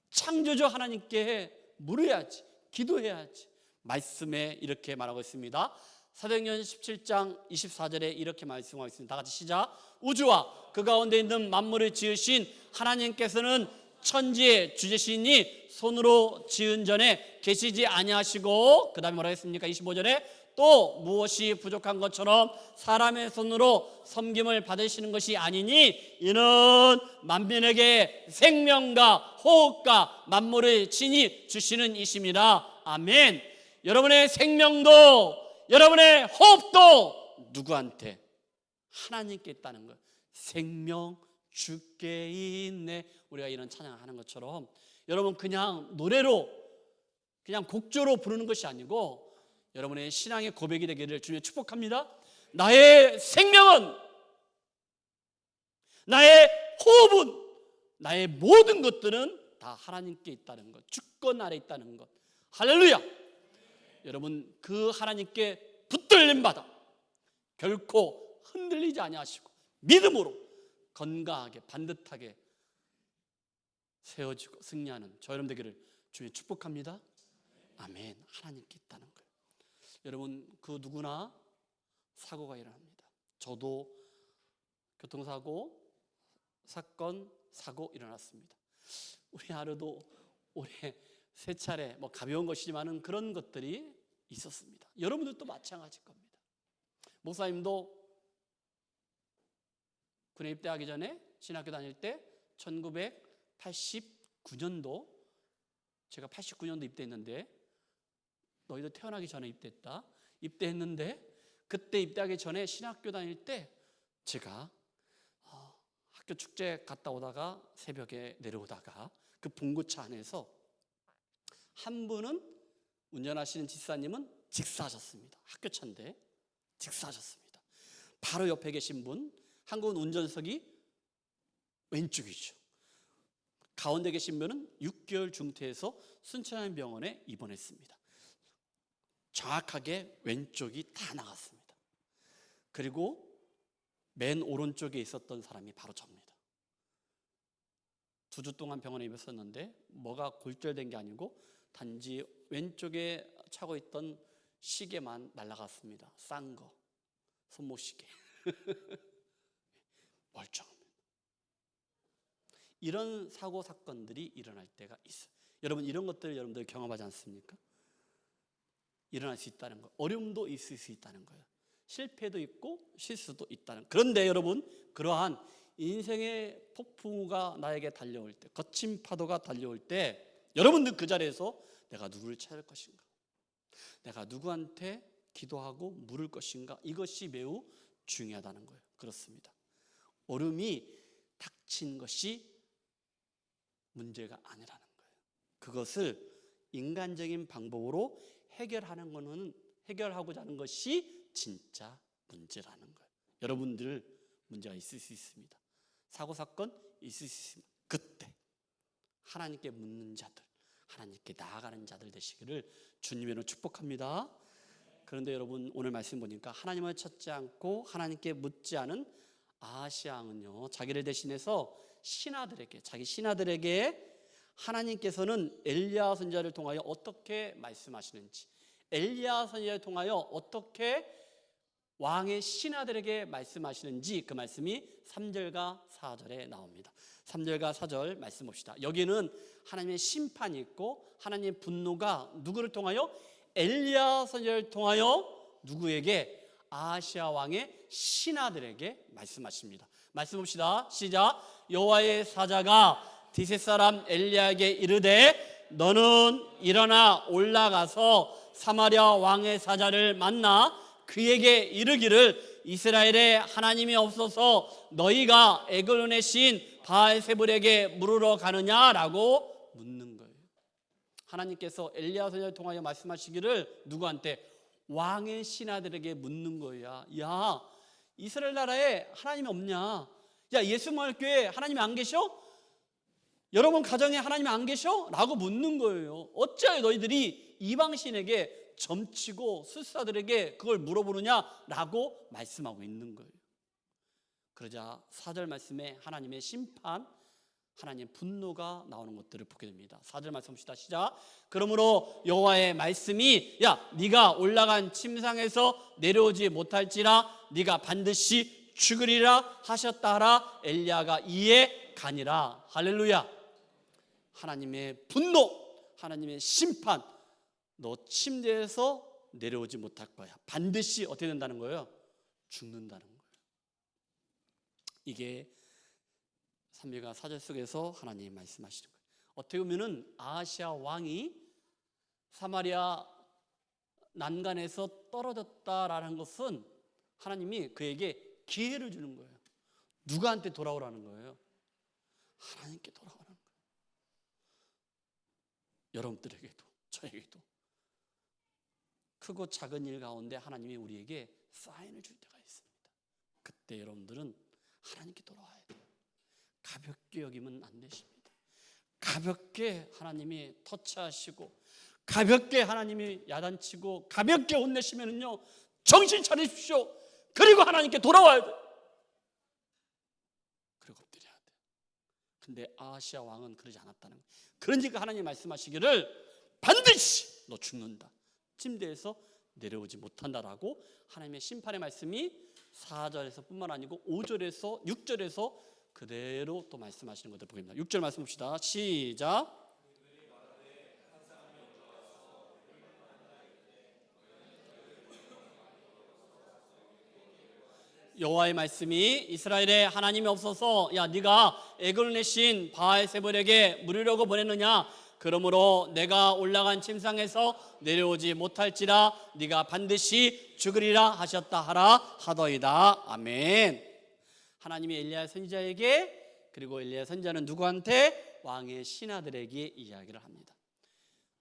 창조주 하나님께 물어야지, 기도해야지. 말씀에 이렇게 말하고 있습니다. 사도행전 17장 24절에 이렇게 말씀하고 있습니다. 다 같이 시작. 우주와 그 가운데 있는 만물을 지으신 하나님께서는 천지의 주제시니 손으로 지은 전에 계시지 아니하시고 그 다음에 뭐라 했습니까? 25절에 또 무엇이 부족한 것처럼 사람의 손으로 섬김을 받으시는 것이 아니니 이는 만민에게 생명과 호흡과 만물을 친히 주시는 이심이라. 아멘. 여러분의 생명도 여러분의 호흡도 누구한테? 하나님께 있다는 거예요. 생명 주께 있네. 우리가 이런 찬양을 하는 것처럼 여러분 그냥 노래로 그냥 곡조로 부르는 것이 아니고 여러분의 신앙의 고백이 되기를 주님 축복합니다. 나의 생명은, 나의 호흡은, 나의 모든 것들은 다 하나님께 있다는 것, 주권 아래 있다는 것. 할렐루야. 여러분 그 하나님께 붙들림 받아 결코 흔들리지 아니하시고 믿음으로 건강하게 반듯하게 세워지고 승리하는 저 여러분 되기를 주님 축복합니다. 아멘. 하나님께 있다는 거예요. 여러분 그 누구나 사고가 일어납니다. 저도 교통사고, 사건, 사고 일어났습니다. 우리 하루도 올해 3차례 뭐 가벼운 것이지만은 그런 것들이 있었습니다. 여러분들도 마찬가지일 겁니다. 목사님도 군에 입대하기 전에 신학교 다닐 때 1989년도 제가 89년도 입대했는데 너희도 태어나기 전에 입대했다. 입대했는데 그때 입대하기 전에 신학교 다닐 때 제가 학교 축제 갔다 오다가 새벽에 내려오다가 그 봉고차 안에서 한 분은 운전하시는 집사님은 직사하셨습니다. 학교 차인데 직사하셨습니다. 바로 옆에 계신 분 한 분은 운전석이 왼쪽이죠. 가운데 계신 분은 6개월 중태에서 순천향병원에 입원했습니다. 정확하게 왼쪽이 다 나갔습니다. 그리고 맨 오른쪽에 있었던 사람이 바로 접니다. 2주 동안 병원에 입었었는데 뭐가 골절된 게 아니고 단지 왼쪽에 차고 있던 시계만 날라갔습니다. 싼 거, 손목 시계. 멀쩡합니다. 이런 사고 사건들이 일어날 때가 있어요. 여러분, 이런 것들을 여러분들 경험하지 않습니까? 일어날 수 있다는 거, 어려움도 있을 수 있다는 거예요. 실패도 있고 실수도 있다는. 그런데 여러분, 그러한 인생의 폭풍우가 나에게 달려올 때, 거친 파도가 달려올 때, 여러분들 그 자리에서 내가 누구를 찾을 것인가, 내가 누구한테 기도하고 물을 것인가, 이것이 매우 중요하다는 거예요. 그렇습니다. 어려움이 닥친 것이 문제가 아니라는 거예요. 그것을 인간적인 방법으로 해결하고자 하는 것이 진짜 문제라는 거예요. 여러분들 문제가 있을 수 있습니다. 사고 사건 있을 수 있습니다. 그때 하나님께 묻는 자들, 하나님께 나아가는 자들 되시기를 주님으로 축복합니다. 그런데 여러분, 오늘 말씀 보니까 하나님을 찾지 않고 하나님께 묻지 않은 아하시아 왕은요, 자기를 대신해서 자기 신하들에게 하나님께서는 엘리야 선지자를 통하여 어떻게 말씀하시는지, 엘리야 선지자를 통하여 어떻게 왕의 신하들에게 말씀하시는지, 그 말씀이 3절과 4절에 나옵니다. 3절과 4절 말씀 봅시다. 여기는 하나님의 심판이 있고 하나님의 분노가 누구를 통하여? 엘리야 선지자를 통하여 누구에게? 아하시아 왕의 신하들에게 말씀하십니다. 말씀 봅시다. 시작. 여호와의 사자가 디셋 사람 엘리야에게 이르되 너는 일어나 올라가서 사마리아 왕의 사자를 만나 그에게 이르기를 이스라엘에 하나님이 없어서 너희가 에글론의 신 바알세불에게 물으러 가느냐라고 묻는 거예요. 하나님께서 엘리야 선지자를 통하여 말씀하시기를 누구한테? 왕의 신하들에게 묻는 거야. 야, 이스라엘 나라에 하나님이 없냐? 야, 예수마을교회에 하나님이 안 계셔? 여러분 가정에 하나님이 안 계셔? 라고 묻는 거예요. 어찌하여 너희들이 이방신에게 점치고 술사들에게 그걸 물어보느냐라고 말씀하고 있는 거예요. 그러자 4절 말씀에 하나님의 심판, 하나님의 분노가 나오는 것들을 보게 됩니다. 4절 말씀 봅시다. 시작. 그러므로 여호와의 말씀이 야, 네가 올라간 침상에서 내려오지 못할지라 네가 반드시 죽으리라 하셨다 하라. 엘리야가 이에 가니라. 할렐루야. 하나님의 분노, 하나님의 심판, 너 침대에서 내려오지 못할 거야. 반드시 어떻게 된다는 거예요? 죽는다는 거예요. 이게 3절과 4절 속에서 하나님이 말씀하시는 거예요. 어떻게 보면은 아하시아 왕이 사마리아 난간에서 떨어졌다라는 것은 하나님이 그에게 기회를 주는 거예요. 누구한테 돌아오라는 거예요? 하나님께 돌아오라는 거예요. 여러분들에게도 저에게도 크고 작은 일 가운데 하나님이 우리에게 사인을 줄 때가 있습니다. 그때 여러분들은 하나님께 돌아와야 돼요. 가볍게 여기면 안 되십니다. 가볍게 하나님이 터치하시고 가볍게 하나님이 야단치고 가볍게 혼내시면은요, 정신 차리십시오. 그리고 하나님께 돌아와야 돼요. 그리고 엎드려야 돼요. 근데 아하시아 왕은 그러지 않았다는 거예요. 그러니까 하나님 말씀하시기를 반드시 너 죽는다, 침대에서 내려오지 못한다라고 하나님의 심판의 말씀이 4절에서 뿐만 아니고 5절에서 6절에서 그대로 또 말씀하시는 것들 보겠습니다. 6절 말씀 봅시다. 시작. 여호와의 말씀이 이스라엘에 하나님이 없어서 야, 네가 에글론의 신 바알세불에게 물으려고 보냈느냐? 그러므로 내가 올라간 침상에서 내려오지 못할지라 네가 반드시 죽으리라 하셨다 하라 하더이다. 아멘. 하나님이 엘리야 선지자에게, 그리고 엘리야 선지자는 누구한테? 왕의 신하들에게 이야기를 합니다.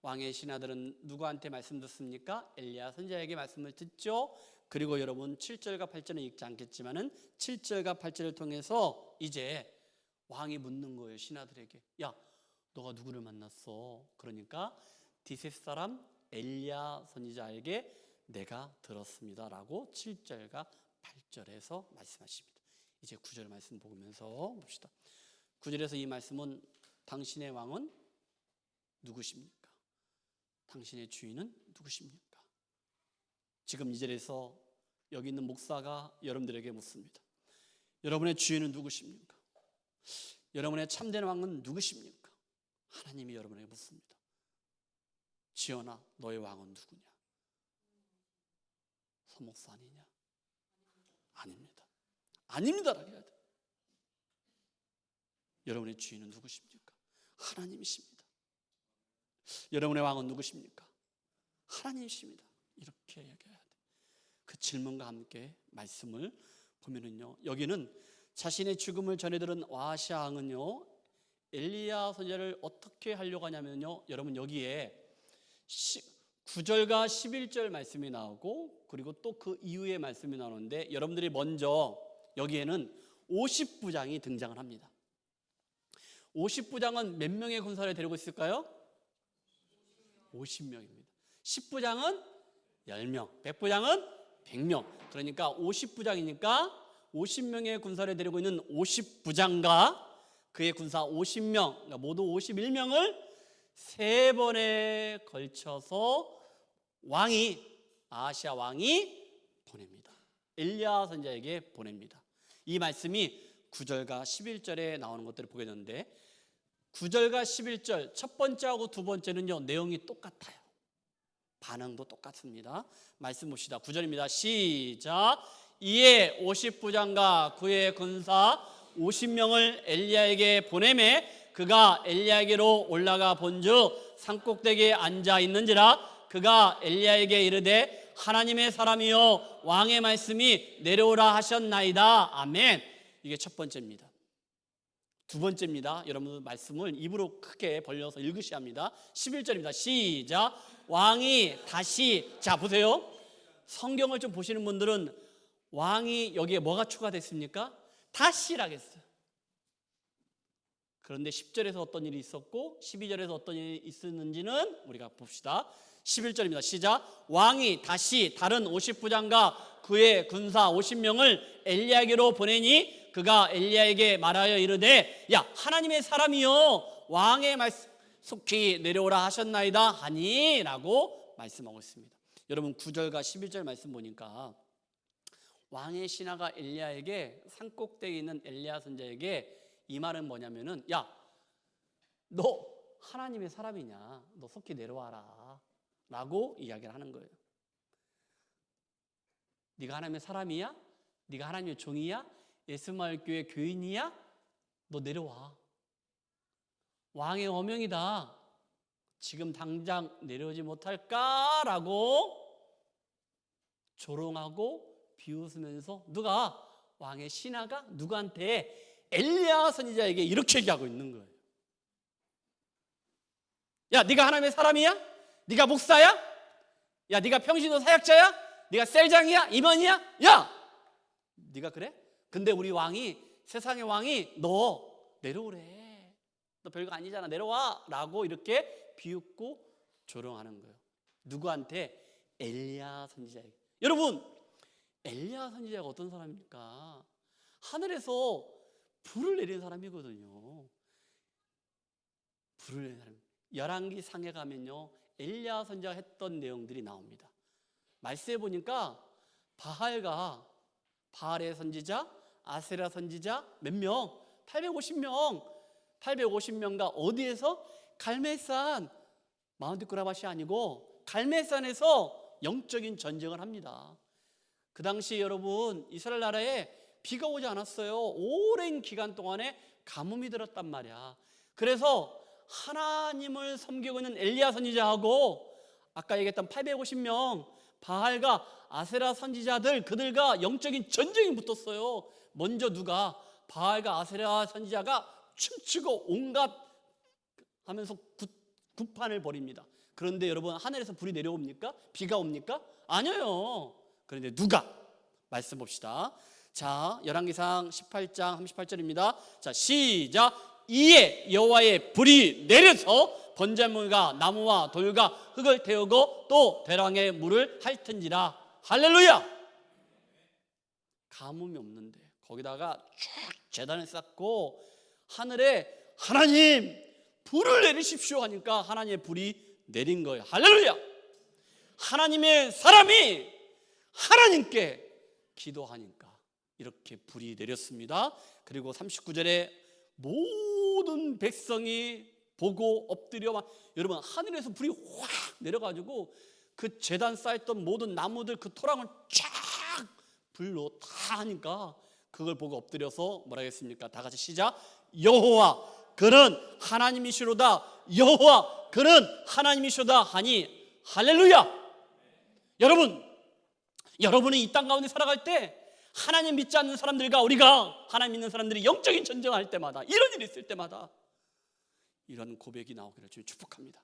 왕의 신하들은 누구한테 말씀 듣습니까? 엘리야 선지자에게 말씀을 듣죠. 그리고 여러분 7절과 8절은 읽지 않겠지만은 7절과 8절을 통해서 이제 왕이 묻는 거예요. 신하들에게. 야, 너가 누구를 만났어? 그러니까 디셋 사람 엘리야 선지자에게 내가 들었습니다라고 7절과 8절에서 말씀하십니다. 이제 9절 말씀 보면서 봅시다. 9절에서 이 말씀은 당신의 왕은 누구십니까? 당신의 주인은 누구십니까? 지금 이 자리에서 여기 있는 목사가 여러분들에게 묻습니다. 여러분의 주인은 누구십니까? 여러분의 참된 왕은 누구십니까? 하나님이 여러분에게 묻습니다. 지연아, 너의 왕은 누구냐? 서목사 아니냐? 아닙니다. 아닙니다라고 해야 돼. 여러분의 주인은 누구십니까? 하나님이십니다. 여러분의 왕은 누구십니까? 하나님이십니다. 이렇게 얘기해야 돼. 그 질문과 함께 말씀을 보면은요, 여기는 자신의 죽음을 전해들은 아하시아 왕은요, 엘리야 선지자를 어떻게 하려고 하냐면요, 여러분 여기에 9절과 11절 말씀이 나오고, 그리고 또 그 이후의 말씀이 나오는데, 여러분들이 먼저 여기에는 50부장이 등장을 합니다. 50부장은 몇 명의 군사를 데리고 있을까요? 50명입니다. 10부장은 10명, 100부장은 100명. 그러니까 50부장이니까 50명의 군사를 데리고 있는 50부장과 그의 군사 50명, 그러니까 모두 51명을 3번에 걸쳐서 아하시아 왕이 보냅니다. 엘리야 선지자에게 보냅니다. 이 말씀이 9절과 11절에 나오는 것들을 보게 되는데, 9절과 11절 첫 번째하고 두 번째는요, 내용이 똑같아요. 반응도 똑같습니다. 말씀 봅시다. 9절입니다. 시작. 이에 50부장과 그의 군사 50명을 엘리야에게 보내매 그가 엘리야에게로 올라가 본즉 산꼭대기에 앉아 있는지라. 그가 엘리야에게 이르되 하나님의 사람이여 왕의 말씀이 내려오라 하셨나이다. 아멘. 이게 첫 번째입니다. 두 번째입니다. 여러분 말씀을 입으로 크게 벌려서 읽으셔야 합니다. 11절입니다. 시작. 왕이 다시, 자 보세요. 성경을 좀 보시는 분들은 왕이 여기에 뭐가 추가됐습니까? 다시라고 했어요. 그런데 10절에서 어떤 일이 있었고 12절에서 어떤 일이 있었는지는 우리가 봅시다. 11절입니다. 시작. 왕이 다시 다른 50부장과 그의 군사 50명을 엘리야에게로 보내니 그가 엘리야에게 말하여 이르되 야 하나님의 사람이여 왕의 말씀 속히 내려오라 하셨나이다 하니 라고 말씀하고 있습니다. 여러분 9절과 11절 말씀 보니까 왕의 신하가 엘리야에게 산꼭대기에 있는 엘리야 선지자에게 이 말은 뭐냐면은 야 너 하나님의 사람이냐, 너 속히 내려와라 라고 이야기를 하는 거예요. 네가 하나님의 사람이야? 네가 하나님의 종이야? 예수마을교회 교인이야? 너 내려와. 왕의 어명이다. 지금 당장 내려오지 못할까라고 조롱하고 비웃으면서 누가? 왕의 신하가 누구한테? 엘리야 선지자에게 이렇게 얘기하고 있는 거예요. 야 네가 하나님의 사람이야? 네가 목사야? 야 네가 평신도 사역자야? 네가 셀장이야? 임원이야? 야 네가 그래? 근데 우리 왕이, 세상의 왕이 너 내려오래. 너 별거 아니잖아. 내려와 라고 이렇게 비웃고 조롱하는 거예요. 누구한테? 엘리야 선지자에게. 여러분 엘리야 선지자가 어떤 사람입니까? 하늘에서 불을 내리는 사람이거든요. 불을 내리는 사람. 열왕기 상에 가면요 엘리야 선지자가 했던 내용들이 나옵니다. 말씀해 보니까 바알과 바알의 선지자, 아세라 선지자 몇 명? 850명. 850명과 어디에서? 갈멜산, 마운트 그라밭이 아니고 갈멜산에서 영적인 전쟁을 합니다. 그 당시 여러분 이스라엘 나라에 비가 오지 않았어요. 오랜 기간 동안에 가뭄이 들었단 말이야. 그래서 하나님을 섬기고 있는 엘리야 선지자하고 아까 얘기했던 850명 바알과 아세라 선지자들, 그들과 영적인 전쟁이 붙었어요. 먼저 누가? 바알과 아세라 선지자가 춤추고 온갖 하면서 굿판을 벌입니다. 그런데 여러분 하늘에서 불이 내려옵니까? 비가 옵니까? 아니에요. 그런데 누가? 말씀 봅시다. 자, 열왕기상 18장 38절입니다. 자, 시작. 이에 여호와의 불이 내려서 번제물과 나무와 돌과 흙을 태우고 또 대랑에 물을 핥은지라. 할렐루야. 가뭄이 없는데 거기다가 쫙 제단을 쌓고 하늘에 하나님 불을 내리십시오 하니까 하나님의 불이 내린 거예요. 할렐루야. 하나님의 사람이 하나님께 기도하니까 이렇게 불이 내렸습니다. 그리고 39절에 모든 백성이 보고 엎드려 여러분 하늘에서 불이 확 내려가지고 그 제단 쌓였던 모든 나무들 그 토랑을 쫙 불로 다 하니까 그걸 보고 엎드려서 뭐라 했습니까? 다 같이 시작. 여호와 그는 하나님이시로다. 여호와 그는 하나님이시로다 하니 할렐루야. 여러분이 이 땅 가운데 살아갈 때 하나님 믿지 않는 사람들과 우리가 하나님 믿는 사람들이 영적인 전쟁을 할 때마다 이런 일이 있을 때마다 이런 고백이 나오기를 주님 축복합니다.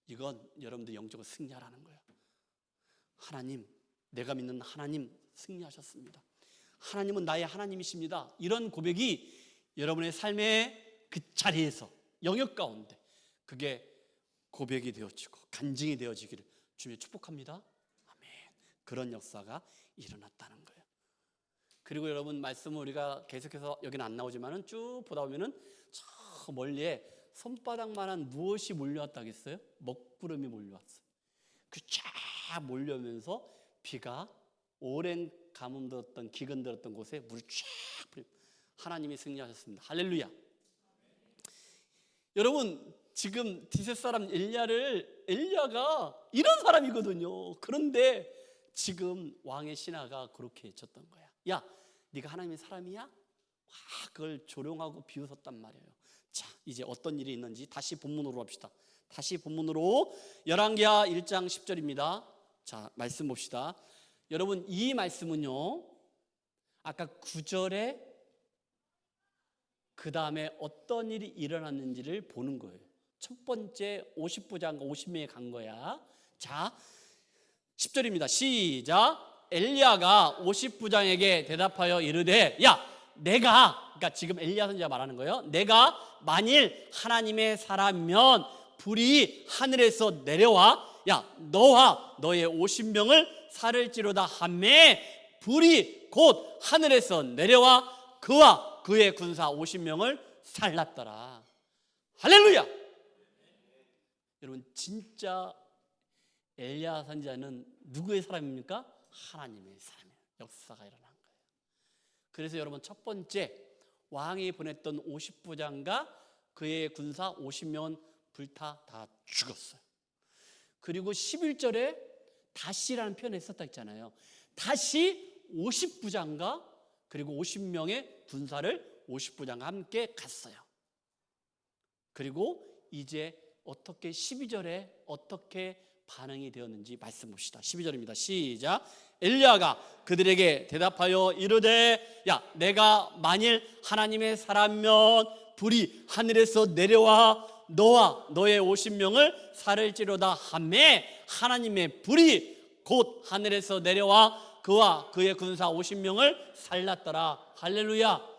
이건 여러분들 영적으로 승리하라는 거예요. 하나님, 내가 믿는 하나님 승리하셨습니다. 하나님은 나의 하나님이십니다. 이런 고백이 여러분의 삶의 그 자리에서 영역 가운데 그게 고백이 되어지고 간증이 되어지기를 주님 축복합니다. 아멘. 그런 역사가 일어났다는 거예요. 그리고 여러분 말씀을 우리가 계속해서 여기는 안 나오지만은 쭉 보다 보면은 저 멀리에 손바닥만한 무엇이 몰려왔다겠어요? 먹구름이 몰려왔어요. 그 쫙 몰려오면서 비가 오랜 가뭄 들었던 기근 들었던 곳에 물이 쫙 뿌려. 하나님이 승리하셨습니다. 할렐루야. 여러분 지금 디셋 사람 엘리야가 이런 사람이거든요. 그런데 지금 왕의 신하가 그렇게 해쳤던 거야. 야, 네가 하나님의 사람이야? 와, 그걸 조롱하고 비웃었단 말이에요. 자, 이제 어떤 일이 있는지 다시 본문으로 갑시다. 다시 본문으로 열왕기하 1장 10절입니다. 자, 말씀 봅시다. 여러분 이 말씀은요, 아까 9절에 그 다음에 어떤 일이 일어났는지를 보는 거예요. 첫 번째 50부장과 50명이 간 거야. 자, 10절입니다. 시작. 엘리야가 50부장에게 대답하여 이르되, 야, 그러니까 지금 엘리야 선지자가 말하는 거예요. 내가 만일 하나님의 사람이면 불이 하늘에서 내려와, 야, 너와 너의 50명을 살을지로다 하매 불이 곧 하늘에서 내려와 그와 그의 군사 50명을 살랐더라. 할렐루야. 여러분 진짜 엘리야 선지자는 누구의 사람입니까? 하나님의 사람이에요. 역사가 일어난 거예요. 그래서 여러분 첫 번째 왕이 보냈던 50부장과 그의 군사 50명은 불타 다 죽었어요. 그리고 11절에 다시라는 표현을 썼다 했잖아요. 다시 50부장과 그리고 50명의 군사를 50부장과 함께 갔어요. 그리고 이제 어떻게 12절에 어떻게 반응이 되었는지 말씀 봅시다. 12절입니다. 시작. 엘리야가 그들에게 대답하여 이르되, 야, 내가 만일 하나님의 사람이면 불이 하늘에서 내려와 너와 너의 50명을 살을지로다 하매 하나님의 불이 곧 하늘에서 내려와 그와 그의 군사 50명을 살랐더라. 할렐루야.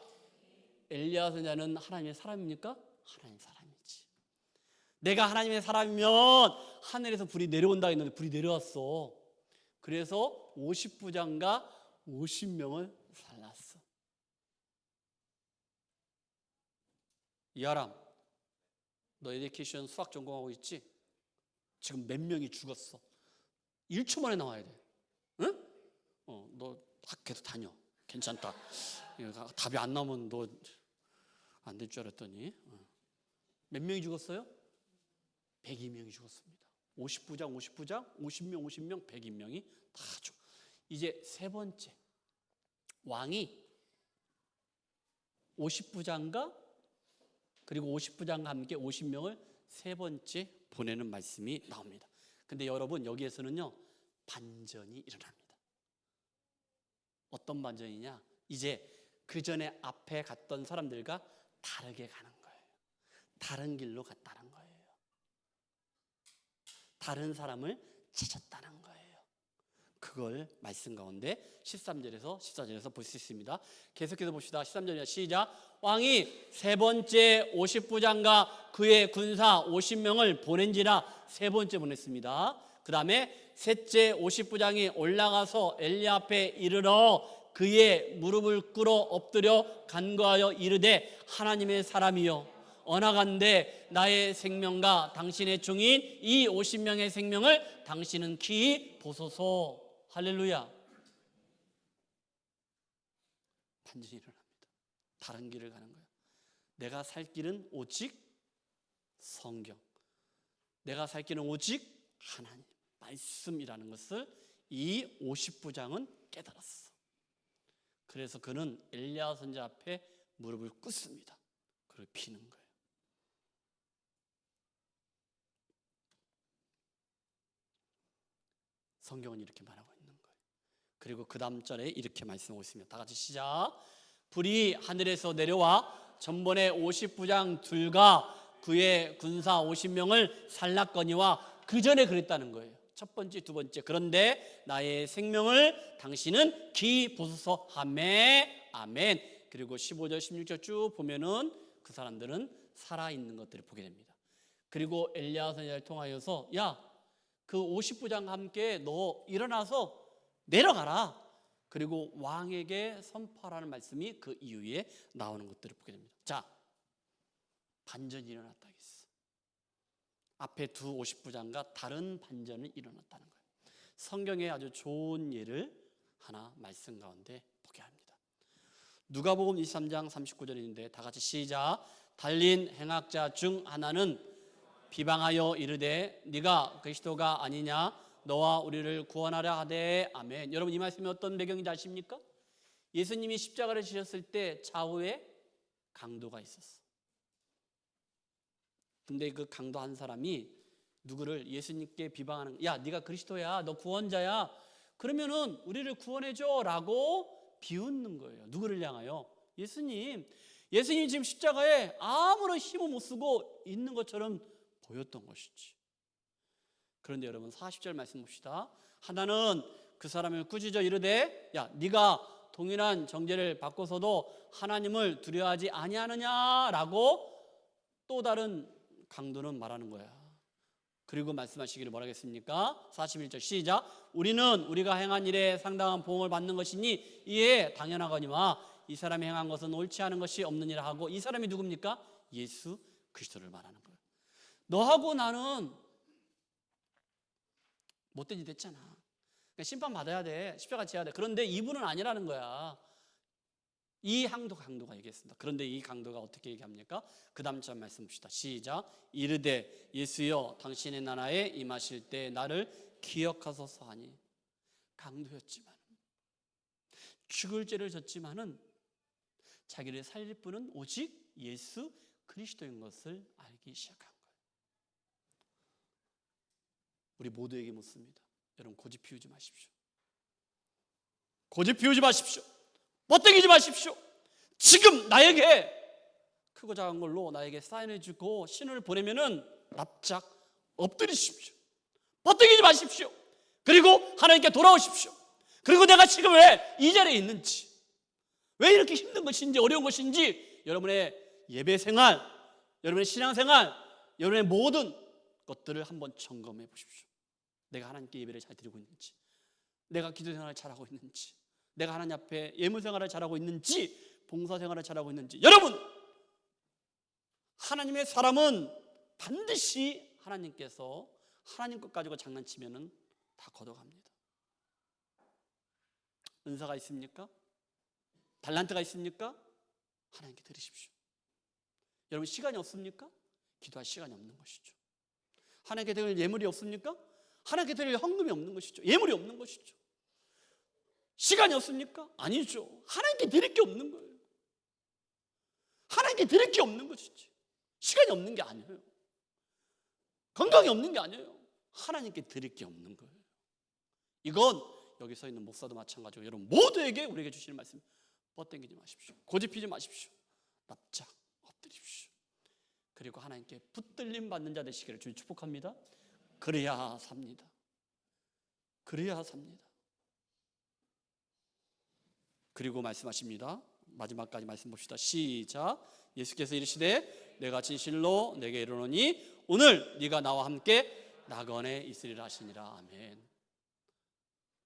엘리야 선지자는 하나님의 사람입니까? 하나님의 사람이지. 내가 하나님의 사람이면 하늘에서 불이 내려온다 했는데 불이 내려왔어. 그래서 50부장과 50명을 살랐어. 이하람, 너 에듀케이션 수학 전공하고 있지? 지금 몇 명이 죽었어. 1초 만에 나와야 돼. 응? 너 계속 다녀. 괜찮다. 답이 안 나오면 너 안 될 줄 알았더니. 몇 명이 죽었어요? 102명이 죽었습니다. 50부장, 50명, 50명, 102명이 다 죽어. 이제 세 번째, 왕이 50부장과 그리고 50부장과 함께 50명을 세 번째 보내는 말씀이 나옵니다. 근데 여러분 여기에서는요 반전이 일어납니다. 어떤 반전이냐? 이제 그 전에 앞에 갔던 사람들과 다르게 가는 거예요. 다른 길로 갔다는 거예요. 다른 사람을 찾았다는 거예요. 그걸 말씀 가운데 13절에서 14절에서 볼 수 있습니다. 계속해서 봅시다. 13절이야. 시작. 왕이 세 번째 50부장과 그의 군사 50명을 보낸지라 세 번째 보냈습니다. 그 다음에 셋째 50부장이 올라가서 엘리야 앞에 이르러 그의 무릎을 꿇어 엎드려 간구하여 이르되 하나님의 사람이여 언약한데 나의 생명과 당신의 종인 이 50명의 생명을 당신은 귀히 보소서. 할렐루야. 반전이 일어납니다. 다른 길을 가는 거예요. 내가 살 길은 오직 성경, 내가 살 길은 오직 하나님 말씀이라는 것을 이 50부장은 깨달았어. 그래서 그는 엘리야 선지자 앞에 무릎을 꿇습니다. 그를 비는 거예요. 성경은 이렇게 말하고 있는 거예요. 그리고 그 다음 절에 이렇게 말씀하고 있습니다. 다 같이 시작. 불이 하늘에서 내려와 전번에 50부장 둘과 그의 군사 50명을 살랐거니와 그 전에 그랬다는 거예요. 첫 번째, 두 번째. 그런데 나의 생명을 당신은 귀히 보소서. 아멘. 아멘. 그리고 15절 16절 쭉 보면은 그 사람들은 살아있는 것들을 보게 됩니다. 그리고 엘리야 선지자를 통하여서 야, 그 50부장과 함께 너 일어나서 내려가라. 그리고 왕에게 선포하라는 말씀이 그 이후에 나오는 것들을 보게 됩니다. 자, 반전이 일어났다 했어. 앞에 두 50부장과 다른 반전이 일어났다는 거예요. 성경에 아주 좋은 예를 하나 말씀 가운데 보게 합니다. 누가복음 23장 39절인데 다 같이 시작. 달린 행악자 중 하나는 비방하여 이르되 네가 그리스도가 아니냐 너와 우리를 구원하려 하되. 아멘. 여러분, 이 말씀이 어떤 배경인지 아십니까? 예수님이 십자가를 지셨을 때 좌우에 강도가 있었어. 근데 그 강도 한 사람이 누구를 예수님께 비방하는, 야 네가 그리스도야, 너 구원자야, 그러면은 우리를 구원해줘 라고 비웃는 거예요. 누구를 향하여? 예수님. 예수님이 지금 십자가에 아무런 힘을 못 쓰고 있는 것처럼 보였던 것이지. 그런데 여러분 40절 말씀 봅시다. 하나는 그 사람을 꾸짖어 이르되 야 네가 동일한 정죄를 받고서도 하나님을 두려워하지 아니하느냐라고 또 다른 강도는 말하는 거야. 그리고 말씀하시기를 뭐라 하겠습니까? 41절 시작. 우리는 우리가 행한 일에 상당한 보응을 받는 것이니 이에 당연하거니와 이 사람이 행한 것은 옳지 않은 것이 없느니라 하고. 이 사람이 누굽니까? 예수 그리스도를 말하는 거예요. 너하고 나는 못된 짓 했잖아. 그러니까 심판 받아야 돼. 십자가 지어야 돼. 그런데 이분은 아니라는 거야. 이 강도가 얘기했습니다. 그런데 이 강도가 어떻게 얘기합니까? 그 다음 절 말씀 봅시다. 시작. 이르되 예수여 당신의 나라에 임하실 때 나를 기억하소서 하니. 강도였지만 죽을 죄를 졌지만은 자기를 살릴 분은 오직 예수 그리스도인 것을 알기 시작한 거예요. 우리 모두에게 묻습니다. 여러분 고집 피우지 마십시오. 고집 피우지 마십시오. 멋대기지 마십시오. 지금 나에게 크고 작은 걸로 나에게 사인해 주고 신호를 보내면은 납작 엎드리십시오. 멋대기지 마십시오. 그리고 하나님께 돌아오십시오. 그리고 내가 지금 왜 이 자리에 있는지, 왜 이렇게 힘든 것인지 어려운 것인지 여러분의 예배 생활, 여러분의 신앙 생활, 여러분의 모든 것들을 한번 점검해 보십시오. 내가 하나님께 예배를 잘 드리고 있는지, 내가 기도 생활을 잘하고 있는지, 내가 하나님 앞에 예물 생활을 잘하고 있는지, 봉사 생활을 잘하고 있는지. 여러분, 하나님의 사람은 반드시 하나님께서 하나님 것 가지고 장난치면은 다 걷어갑니다. 은사가 있습니까? 달란트가 있습니까? 하나님께 드리십시오. 여러분 시간이 없습니까? 기도할 시간이 없는 것이죠. 하나님께 드릴 예물이 없습니까? 하나님께 드릴 헌금이 없는 것이죠. 예물이 없는 것이죠. 시간이 없습니까? 아니죠. 하나님께 드릴 게 없는 거예요. 하나님께 드릴 게 없는 것이지. 시간이 없는 게 아니에요. 건강이 없는 게 아니에요. 하나님께 드릴 게 없는 거예요. 이건 여기 서 있는 목사도 마찬가지고 여러분 모두에게 우리에게 주시는 말씀, 뻗당기지 마십시오. 고집피지 마십시오. 납작 엎드립시오. 그리고 하나님께 붙들림 받는 자 되시기를 주님 축복합니다. 그래야 삽니다. 그래야 삽니다. 그리고 말씀하십니다. 마지막까지 말씀 봅시다. 시작. 예수께서 이르시되 내가 진실로 내게 이르노니 오늘 네가 나와 함께 낙원에 있으리라 하시니라. 아멘.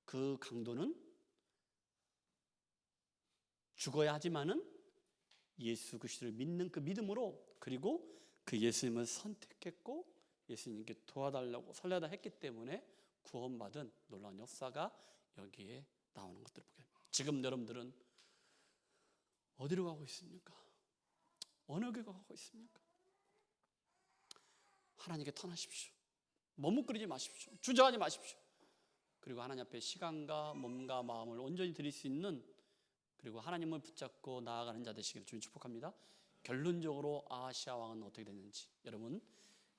그 강도는 죽어야 하지만은 예수 그리스도를 믿는 그 믿음으로 그리고 그 예수님을 선택했고 예수님께 도와달라고 설레다 했기 때문에 구원받은 놀라운 역사가 여기에 나오는 것들을 보게 됩니다. 지금 여러분들은 어디로 가고 있습니까? 어느 교회가 가고 있습니까? 하나님께 떠나십시오. 머뭇거리지 마십시오. 주저하지 마십시오. 그리고 하나님 앞에 시간과 몸과 마음을 온전히 드릴 수 있는, 그리고 하나님을 붙잡고 나아가는 자 되시기를 주님 축복합니다. 결론적으로 아하시아 왕은 어떻게 됐는지 여러분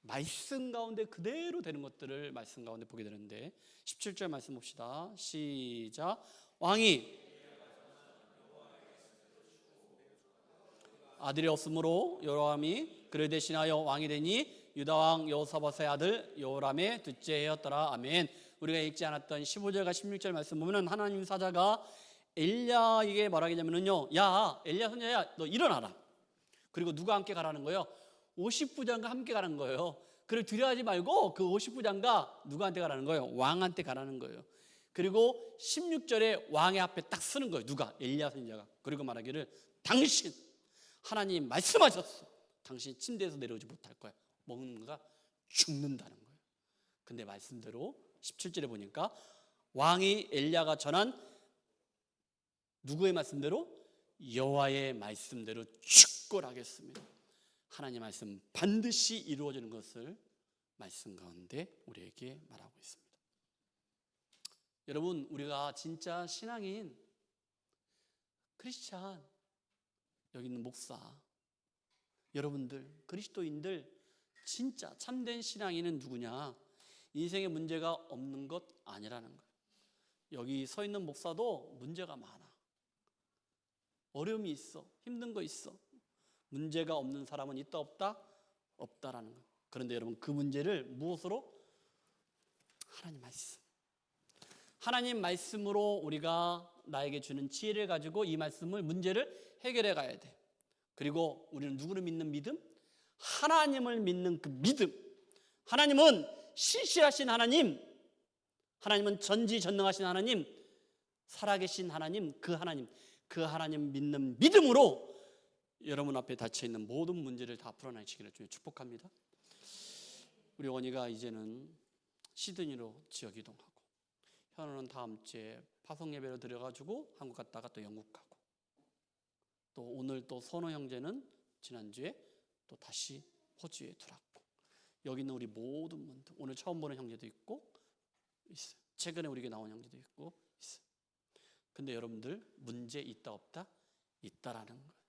말씀 가운데 그대로 되는 것들을 말씀 가운데 보게 되는데 17절 말씀 봅시다. 시작. 왕이 아들이 없으므로 여로함이 그를 대신하여 왕이 되니 유다 왕 여호사밧의 아들 여호람의 둘째 해였더라. 아멘. 우리가 읽지 않았던 15절과 16절 말씀 보면 하나님 사자가 엘리야에게 말하겠냐면요, 야 엘리야 선지자야 너 일어나라. 그리고 누가 함께 가라는 거예요? 50부장과 함께 가라는 거예요. 그를 두려워하지 말고 그 50부장과 누구한테 가라는 거예요? 왕한테 가라는 거예요. 그리고 16절에 왕의 앞에 딱 서는 거예요. 누가? 엘리야 선지자가. 그리고 말하기를 당신 하나님 말씀하셨어. 당신 침대에서 내려오지 못할 거야. 뭔가 죽는다는 거예요. 근데 말씀대로 17절에 보니까 왕이 엘리야가 전한 누구의 말씀대로? 여호와의 말씀대로 축골하겠습니다. 하나님의 말씀 반드시 이루어지는 것을 말씀 가운데 우리에게 말하고 있습니다. 여러분, 우리가 진짜 신앙인 크리스찬, 여기 있는 목사, 여러분들 그리스도인들 진짜 참된 신앙인은 누구냐? 인생에 문제가 없는 것 아니라는 거예요. 여기 서 있는 목사도 문제가 많아. 어려움이 있어. 힘든 거 있어. 문제가 없는 사람은 있다 없다? 없다라는 거예요. 그런데 여러분 그 문제를 무엇으로? 하나님 말씀. 하나님 말씀으로 우리가 나에게 주는 지혜를 가지고 이 말씀을 문제를 해결해 가야 돼. 그리고 우리는 누구를 믿는 믿음? 하나님을 믿는 그 믿음. 하나님은 신실하신 하나님, 하나님은 전지전능하신 하나님, 살아계신 하나님, 그 하나님 믿는 믿음으로 여러분 앞에 닫혀있는 모든 문제를 다 풀어내시기를 주님 축복합니다. 우리 원희가 이제는 시드니로 지역 이동하고, 현우는 다음 주에 파송 예배를 드려가지고 한국 갔다가 또 영국 가고, 또 오늘 또 선호 형제는 지난주에 또 다시 호주에 들어왔고, 여기 있는 우리 모든 분들, 오늘 처음 보는 형제도 있고 있어요. 최근에 우리에게 나온 형제도 있고 있어요. 근데 여러분들 문제 있다 없다? 있다라는 거예요.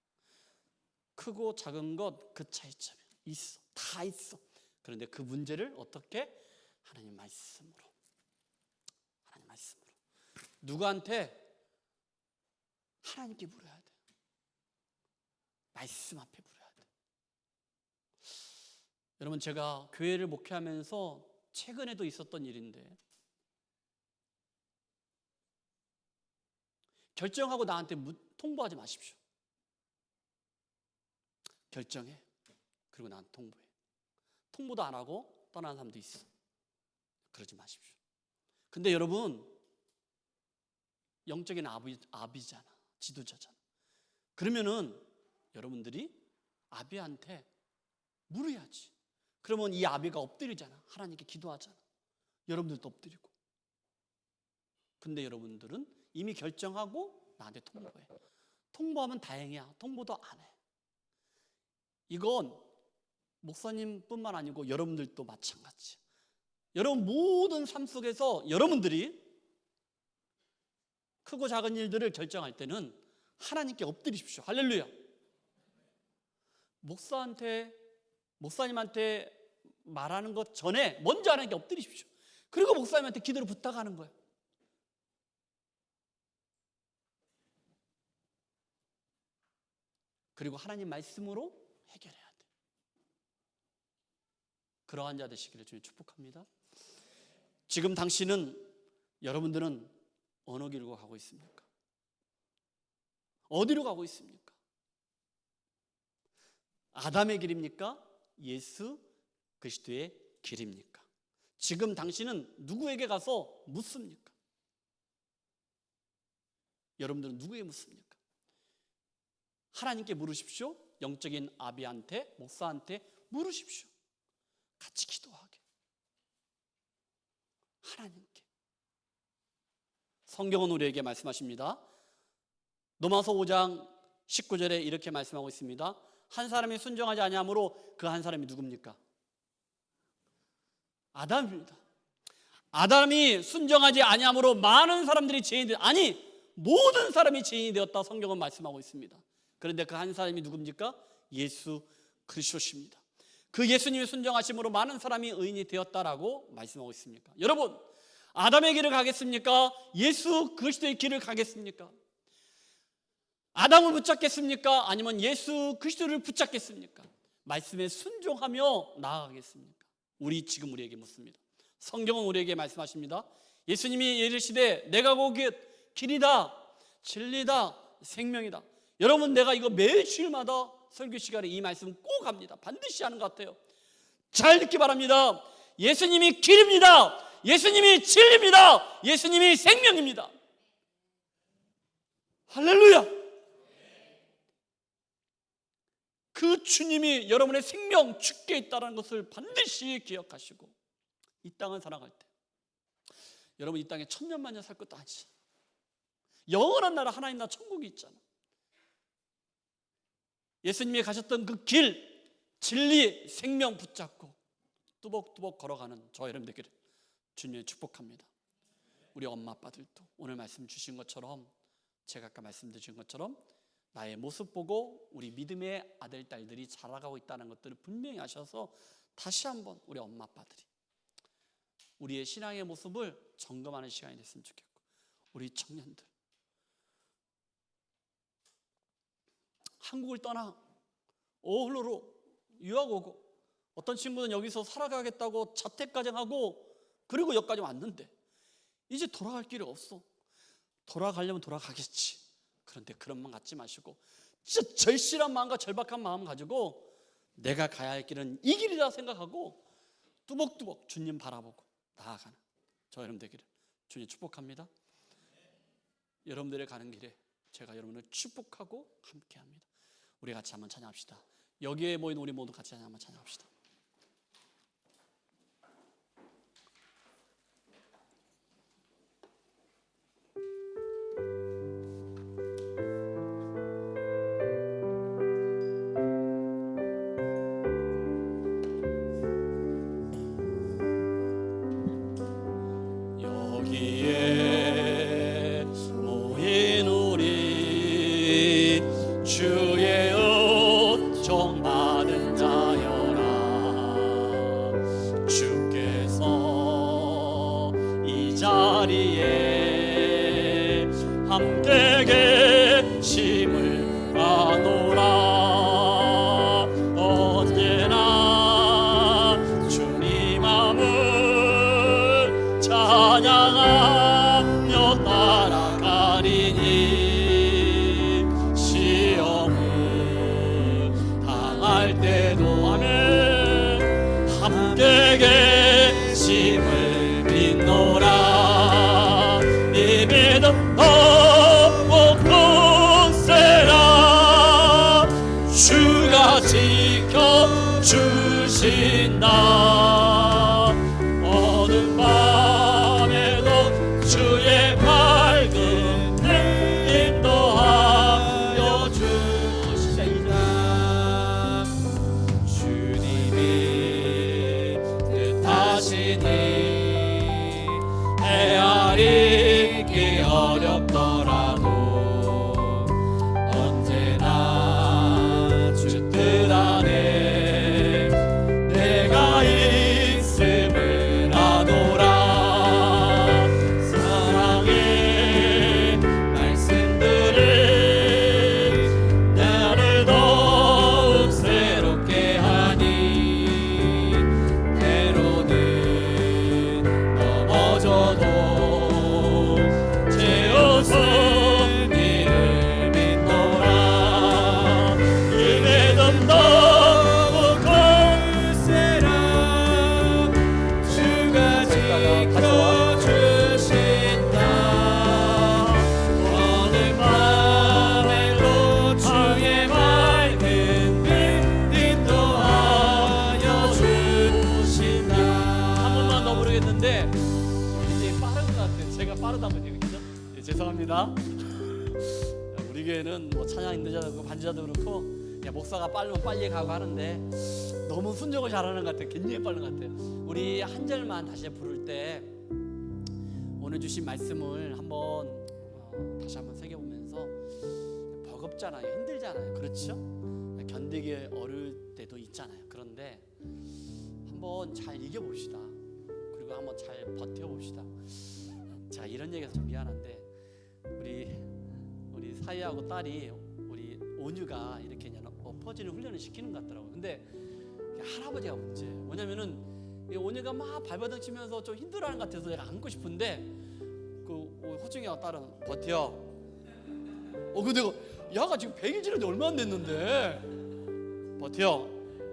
크고 작은 것 그 차이점이 있어. 다 있어. 그런데 그 문제를 어떻게? 하나님 말씀으로. 하나님 말씀으로. 누구한테? 하나님께 물어야 돼. 말씀 앞에 물어야 돼. 여러분, 제가 교회를 목회하면서 최근에도 있었던 일인데, 결정하고 나한테 통보하지 마십시오. 결정해. 그리고 나한테 통보해. 통보도 안 하고 떠나는 사람도 있어. 그러지 마십시오. 근데 여러분, 영적인 아비잖아. 지도자잖아. 그러면은 여러분들이 아비한테 물어야지. 그러면 이 아비가 엎드리잖아. 하나님께 기도하잖아. 여러분들도 엎드리고. 근데 여러분들은 이미 결정하고 나한테 통보해. 통보하면 다행이야. 통보도 안 해. 이건 목사님뿐만 아니고 여러분들도 마찬가지야. 여러분 모든 삶 속에서 여러분들이 크고 작은 일들을 결정할 때는 하나님께 엎드리십시오. 할렐루야. 목사님한테 말하는 것 전에 먼저 하나님께 엎드리십시오. 그리고 목사님한테 기도를 부탁하는 거예요. 그리고 하나님 말씀으로 해결해야 돼. 그러한 자 되시기를 주님 축복합니다. 지금 여러분들은 어느 길로 가고 있습니까? 어디로 가고 있습니까? 아담의 길입니까? 예수 그리스도의 길입니까? 지금 당신은 누구에게 가서 묻습니까? 여러분들은 누구에게 묻습니까? 하나님께 물으십시오. 영적인 아비한테, 목사한테 물으십시오. 같이 기도하게. 하나님께. 성경은 우리에게 말씀하십니다. 로마서 5장 19절에 이렇게 말씀하고 있습니다. 한 사람이 순종하지 아니하므로 그 한 사람이 누굽니까? 아담입니다. 아담이 순종하지 아니하므로 많은 사람들이 죄인이 되었다. 아니, 모든 사람이 죄인이 되었다. 성경은 말씀하고 있습니다. 그런데 그 한 사람이 누굽니까? 예수 그리스도십니다. 그 예수님이 순종하심으로 많은 사람이 의인이 되었다라고 말씀하고 있습니까? 여러분, 아담의 길을 가겠습니까? 예수 그리스도의 길을 가겠습니까? 아담을 붙잡겠습니까? 아니면 예수 그리스도를 붙잡겠습니까? 말씀에 순종하며 나아가겠습니까? 우리에게 묻습니다. 성경은 우리에게 말씀하십니다. 예수님이 이르시되 내가 곧 길이다, 진리다, 생명이다. 여러분, 내가 이거 매일 주일마다 설교 시간에 이 말씀 꼭 합니다. 반드시 하는 것 같아요. 잘 듣기 바랍니다. 예수님이 길입니다. 예수님이 진리입니다. 예수님이 생명입니다. 할렐루야. 그 주님이 여러분의 생명 주께 있다는 것을 반드시 기억하시고 이 땅을 살아갈 때, 여러분 이 땅에 천년만년 살 것도 아니잖아. 영원한 나라 하나님 나라 천국이 있잖아. 예수님이 가셨던 그 길, 진리, 생명 붙잡고 뚜벅뚜벅 걸어가는 저 여러분 되기를 주님의 축복합니다. 우리 엄마 아빠들도 오늘 말씀 주신 것처럼, 제가 아까 말씀드린 것처럼 나의 모습 보고 우리 믿음의 아들, 딸들이 자라가고 있다는 것들을 분명히 아셔서 다시 한번 우리 엄마 아빠들이 우리의 신앙의 모습을 점검하는 시간이 됐으면 좋겠고, 우리 청년들 한국을 떠나 오홀로로 유학 오고, 어떤 친구는 여기서 살아가겠다고 자택가정하고 그리고 여기까지 왔는데 이제 돌아갈 길이 없어. 돌아가려면 돌아가겠지. 그런데 그런 마음 갖지 마시고 진짜 절실한 마음과 절박한 마음 가지고 내가 가야 할 길은 이 길이라 생각하고 뚜벅뚜벅 주님 바라보고 나아가는 저 여러분 되기를 주님 축복합니다. 여러분들의 가는 길에 제가 여러분을 축복하고 함께합니다. 우리 같이 한번 찬양합시다. 여기에 모인 우리 모두 같이 한번 찬양합시다. 여기에 모인 우리 주의 은총 받은 자여라. 주께서 이 자리에 함께 계심을 아노라. 언제나 주님 마음을 찬양하며 따라가리니 시험을 당할 때도 아멘 함께 계심을 믿노라. 이 믿음 더욱 굳세라. 주가 지켜주신다. 어느 밤에도 주의 밝은 해 인도하여 주시자. 주님이 뜻하시니 헤아리기 어렵더라도 언제나 주 뜻 안에 내가 있습니다. 우리 교회는 뭐 찬양 인도자도 그렇고 반주자도 그렇고 목사가 빠르면 빨리 가고 하는데 너무 순종을 잘하는 것 같아요. 굉장히 빠른 것 같아요. 우리 한 절만 다시 부를 때 오늘 주신 말씀을 한번 다시 한번 새겨보면서 버겁잖아요. 힘들잖아요. 그렇죠? 견디기 어려울 때도 있잖아요. 그런데 한번 잘 이겨봅시다. 그리고 한번 잘 버텨봅시다. 자, 이런 얘기해서 좀 미안한데 우리 사위하고 딸이 우리 온유가 이렇게 그냥 엎어지는 훈련을 시키는 것 같더라고요. 근데 할아버지가 문제예요. 뭐냐면은 온유가 막 발버둥 치면서 좀 힘들어하는 것 같아서 내가 안고 싶은데 그 호중이와 딸은 버텨. 근데 야가 지금 100일 지났는데 얼마 안 됐는데 버텨.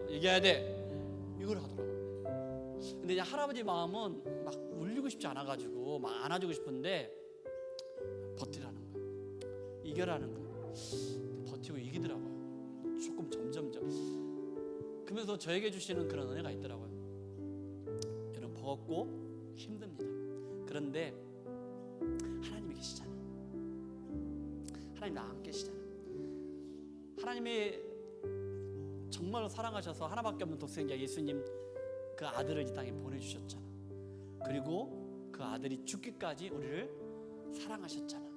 이겨야 돼. 이걸 하더라고요. 근데 이제 할아버지 마음은 막 울리고 싶지 않아가지고 막 안아주고 싶은데 버티라는 거예요. 이겨라는 거예요. 버티고 이기더라고요. 조금 점점점. 그러면서 저에게 주시는 그런 은혜가 있더라고요. 여러분 버겁고 힘듭니다. 그런데 하나님이 계시잖아. 하나님 나와 함께 계시잖아. 하나님이 정말로 사랑하셔서 하나밖에 없는 독생자 예수님 그 아들을 이 땅에 보내주셨잖아. 그리고 그 아들이 죽기까지 우리를 사랑하셨잖아.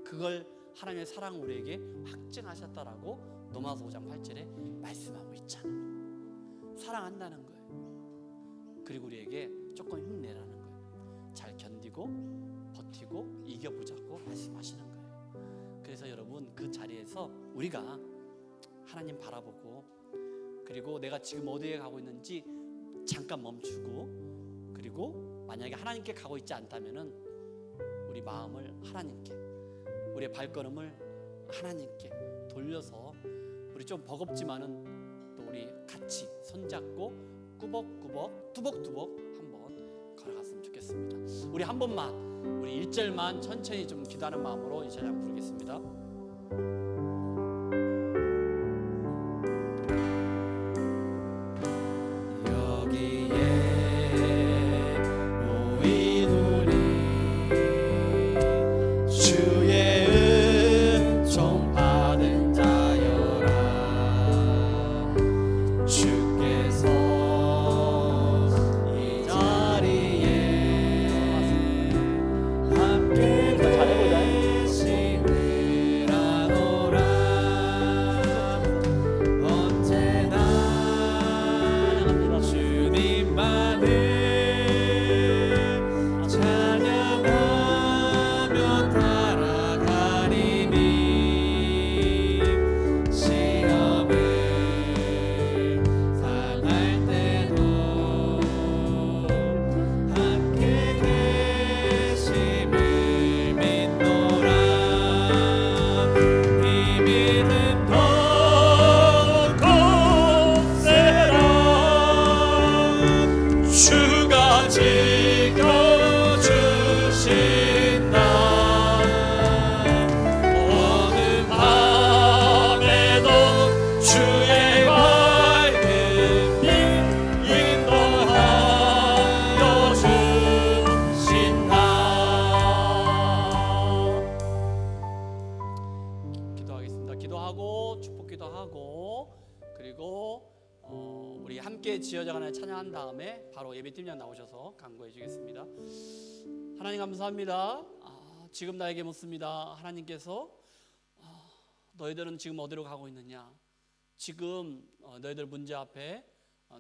그걸 하나님의 사랑 우리에게 확증하셨다라고 로마서 5장 8절에 말씀하고 있잖아. 사랑한다는 거예요. 그리고 우리에게 조금 힘내라는 거예요. 잘 견디고 버티고 이겨보자고 말씀하시는 거예요. 그래서 여러분 그 자리에서 우리가 하나님 바라보고 그리고 내가 지금 어디에 가고 있는지 잠깐 멈추고 그리고 만약에 하나님께 가고 있지 않다면은 우리 마음을 하나님께 우리의 발걸음을 하나님께 돌려서 우리 좀 버겁지만은 또 우리 같이 손잡고 꾸벅꾸벅 뚜벅뚜벅 한번 걸어갔으면 좋겠습니다. 우리 한 번만 우리 1절만 천천히 좀 기도하는 마음으로 이 찬양 부르겠습니다. 우리 함께 지어져가는 찬양한 다음에 바로 예배팀장 나오셔서 간구해 주겠습니다. 하나님 감사합니다. 지금 나에게 묻습니다. 하나님께서 너희들은 지금 어디로 가고 있느냐? 지금 너희들 문제 앞에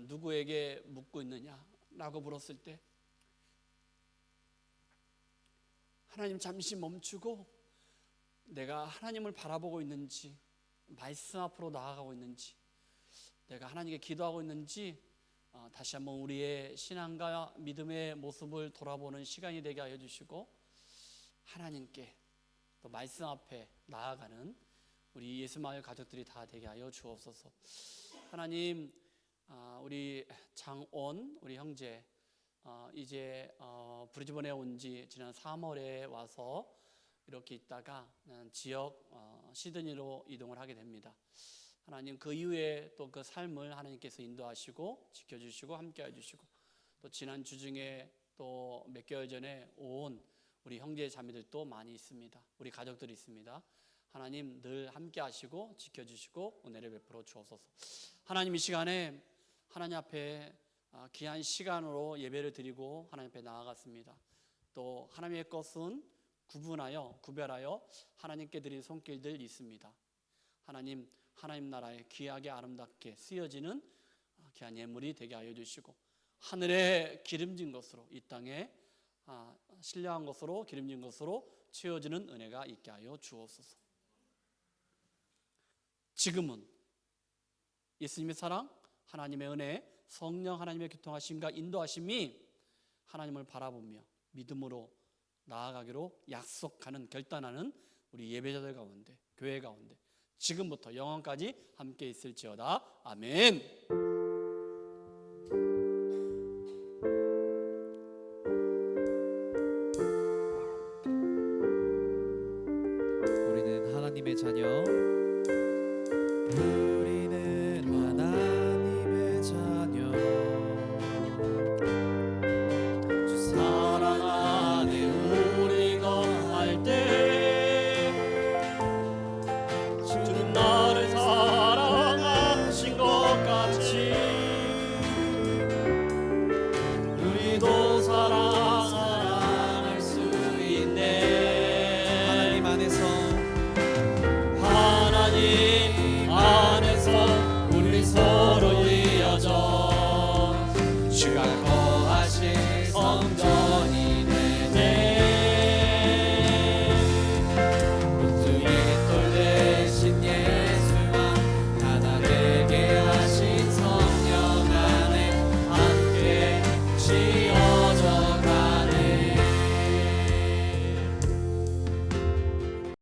누구에게 묻고 있느냐? 라고 물었을 때 하나님 잠시 멈추고 내가 하나님을 바라보고 있는지 말씀 앞으로 나아가고 있는지 내가 하나님께 기도하고 있는지 다시 한번 우리의 신앙과 믿음의 모습을 돌아보는 시간이 되게 하여 주시고 하나님께 또 말씀 앞에 나아가는 우리 예수마을 가족들이 다 되게 하여 주옵소서. 하나님 우리 장온 우리 형제 이제 브리즈번에 온 지 지난 3월에 와서 이렇게 있다가 지역 시드니로 이동을 하게 됩니다. 하나님 그 이후에 또 그 삶을 하나님께서 인도하시고 지켜주시고 함께해 주시고 또 지난 주중에 또 몇 개월 전에 온 우리 형제 자매들도 많이 있습니다. 우리 가족들이 있습니다. 하나님 늘 함께 하시고 지켜주시고 은혜를 베풀어 주옵소서. 하나님 이 시간에 하나님 앞에 귀한 시간으로 예배를 드리고 하나님 앞에 나아갔습니다. 또 하나님의 것은 구별하여 하나님께 드린 손길들 있습니다. 하나님 나라에 귀하게 아름답게 쓰여지는 귀한 예물이 되게 하여 주시고 하늘에 기름진 것으로 이 땅에 신령한 것으로 기름진 것으로 채워지는 은혜가 있게 하여 주옵소서. 지금은 예수님의 사랑, 하나님의 은혜, 성령 하나님의 교통하심과 인도하심이 하나님을 바라보며 믿음으로 나아가기로 약속하는 결단하는 우리 예배자들 가운데, 교회 가운데 지금부터 영원까지 함께 있을지어다. 아멘. 우리는 하나님의 자녀. 우리는 하나님의 자녀. 주 사랑 안에 우리 거할 때 주는 나를 사랑하신 것 같이 우리도 사랑할 수 있네. 하나님 안에서 우리 서로 이어져 주가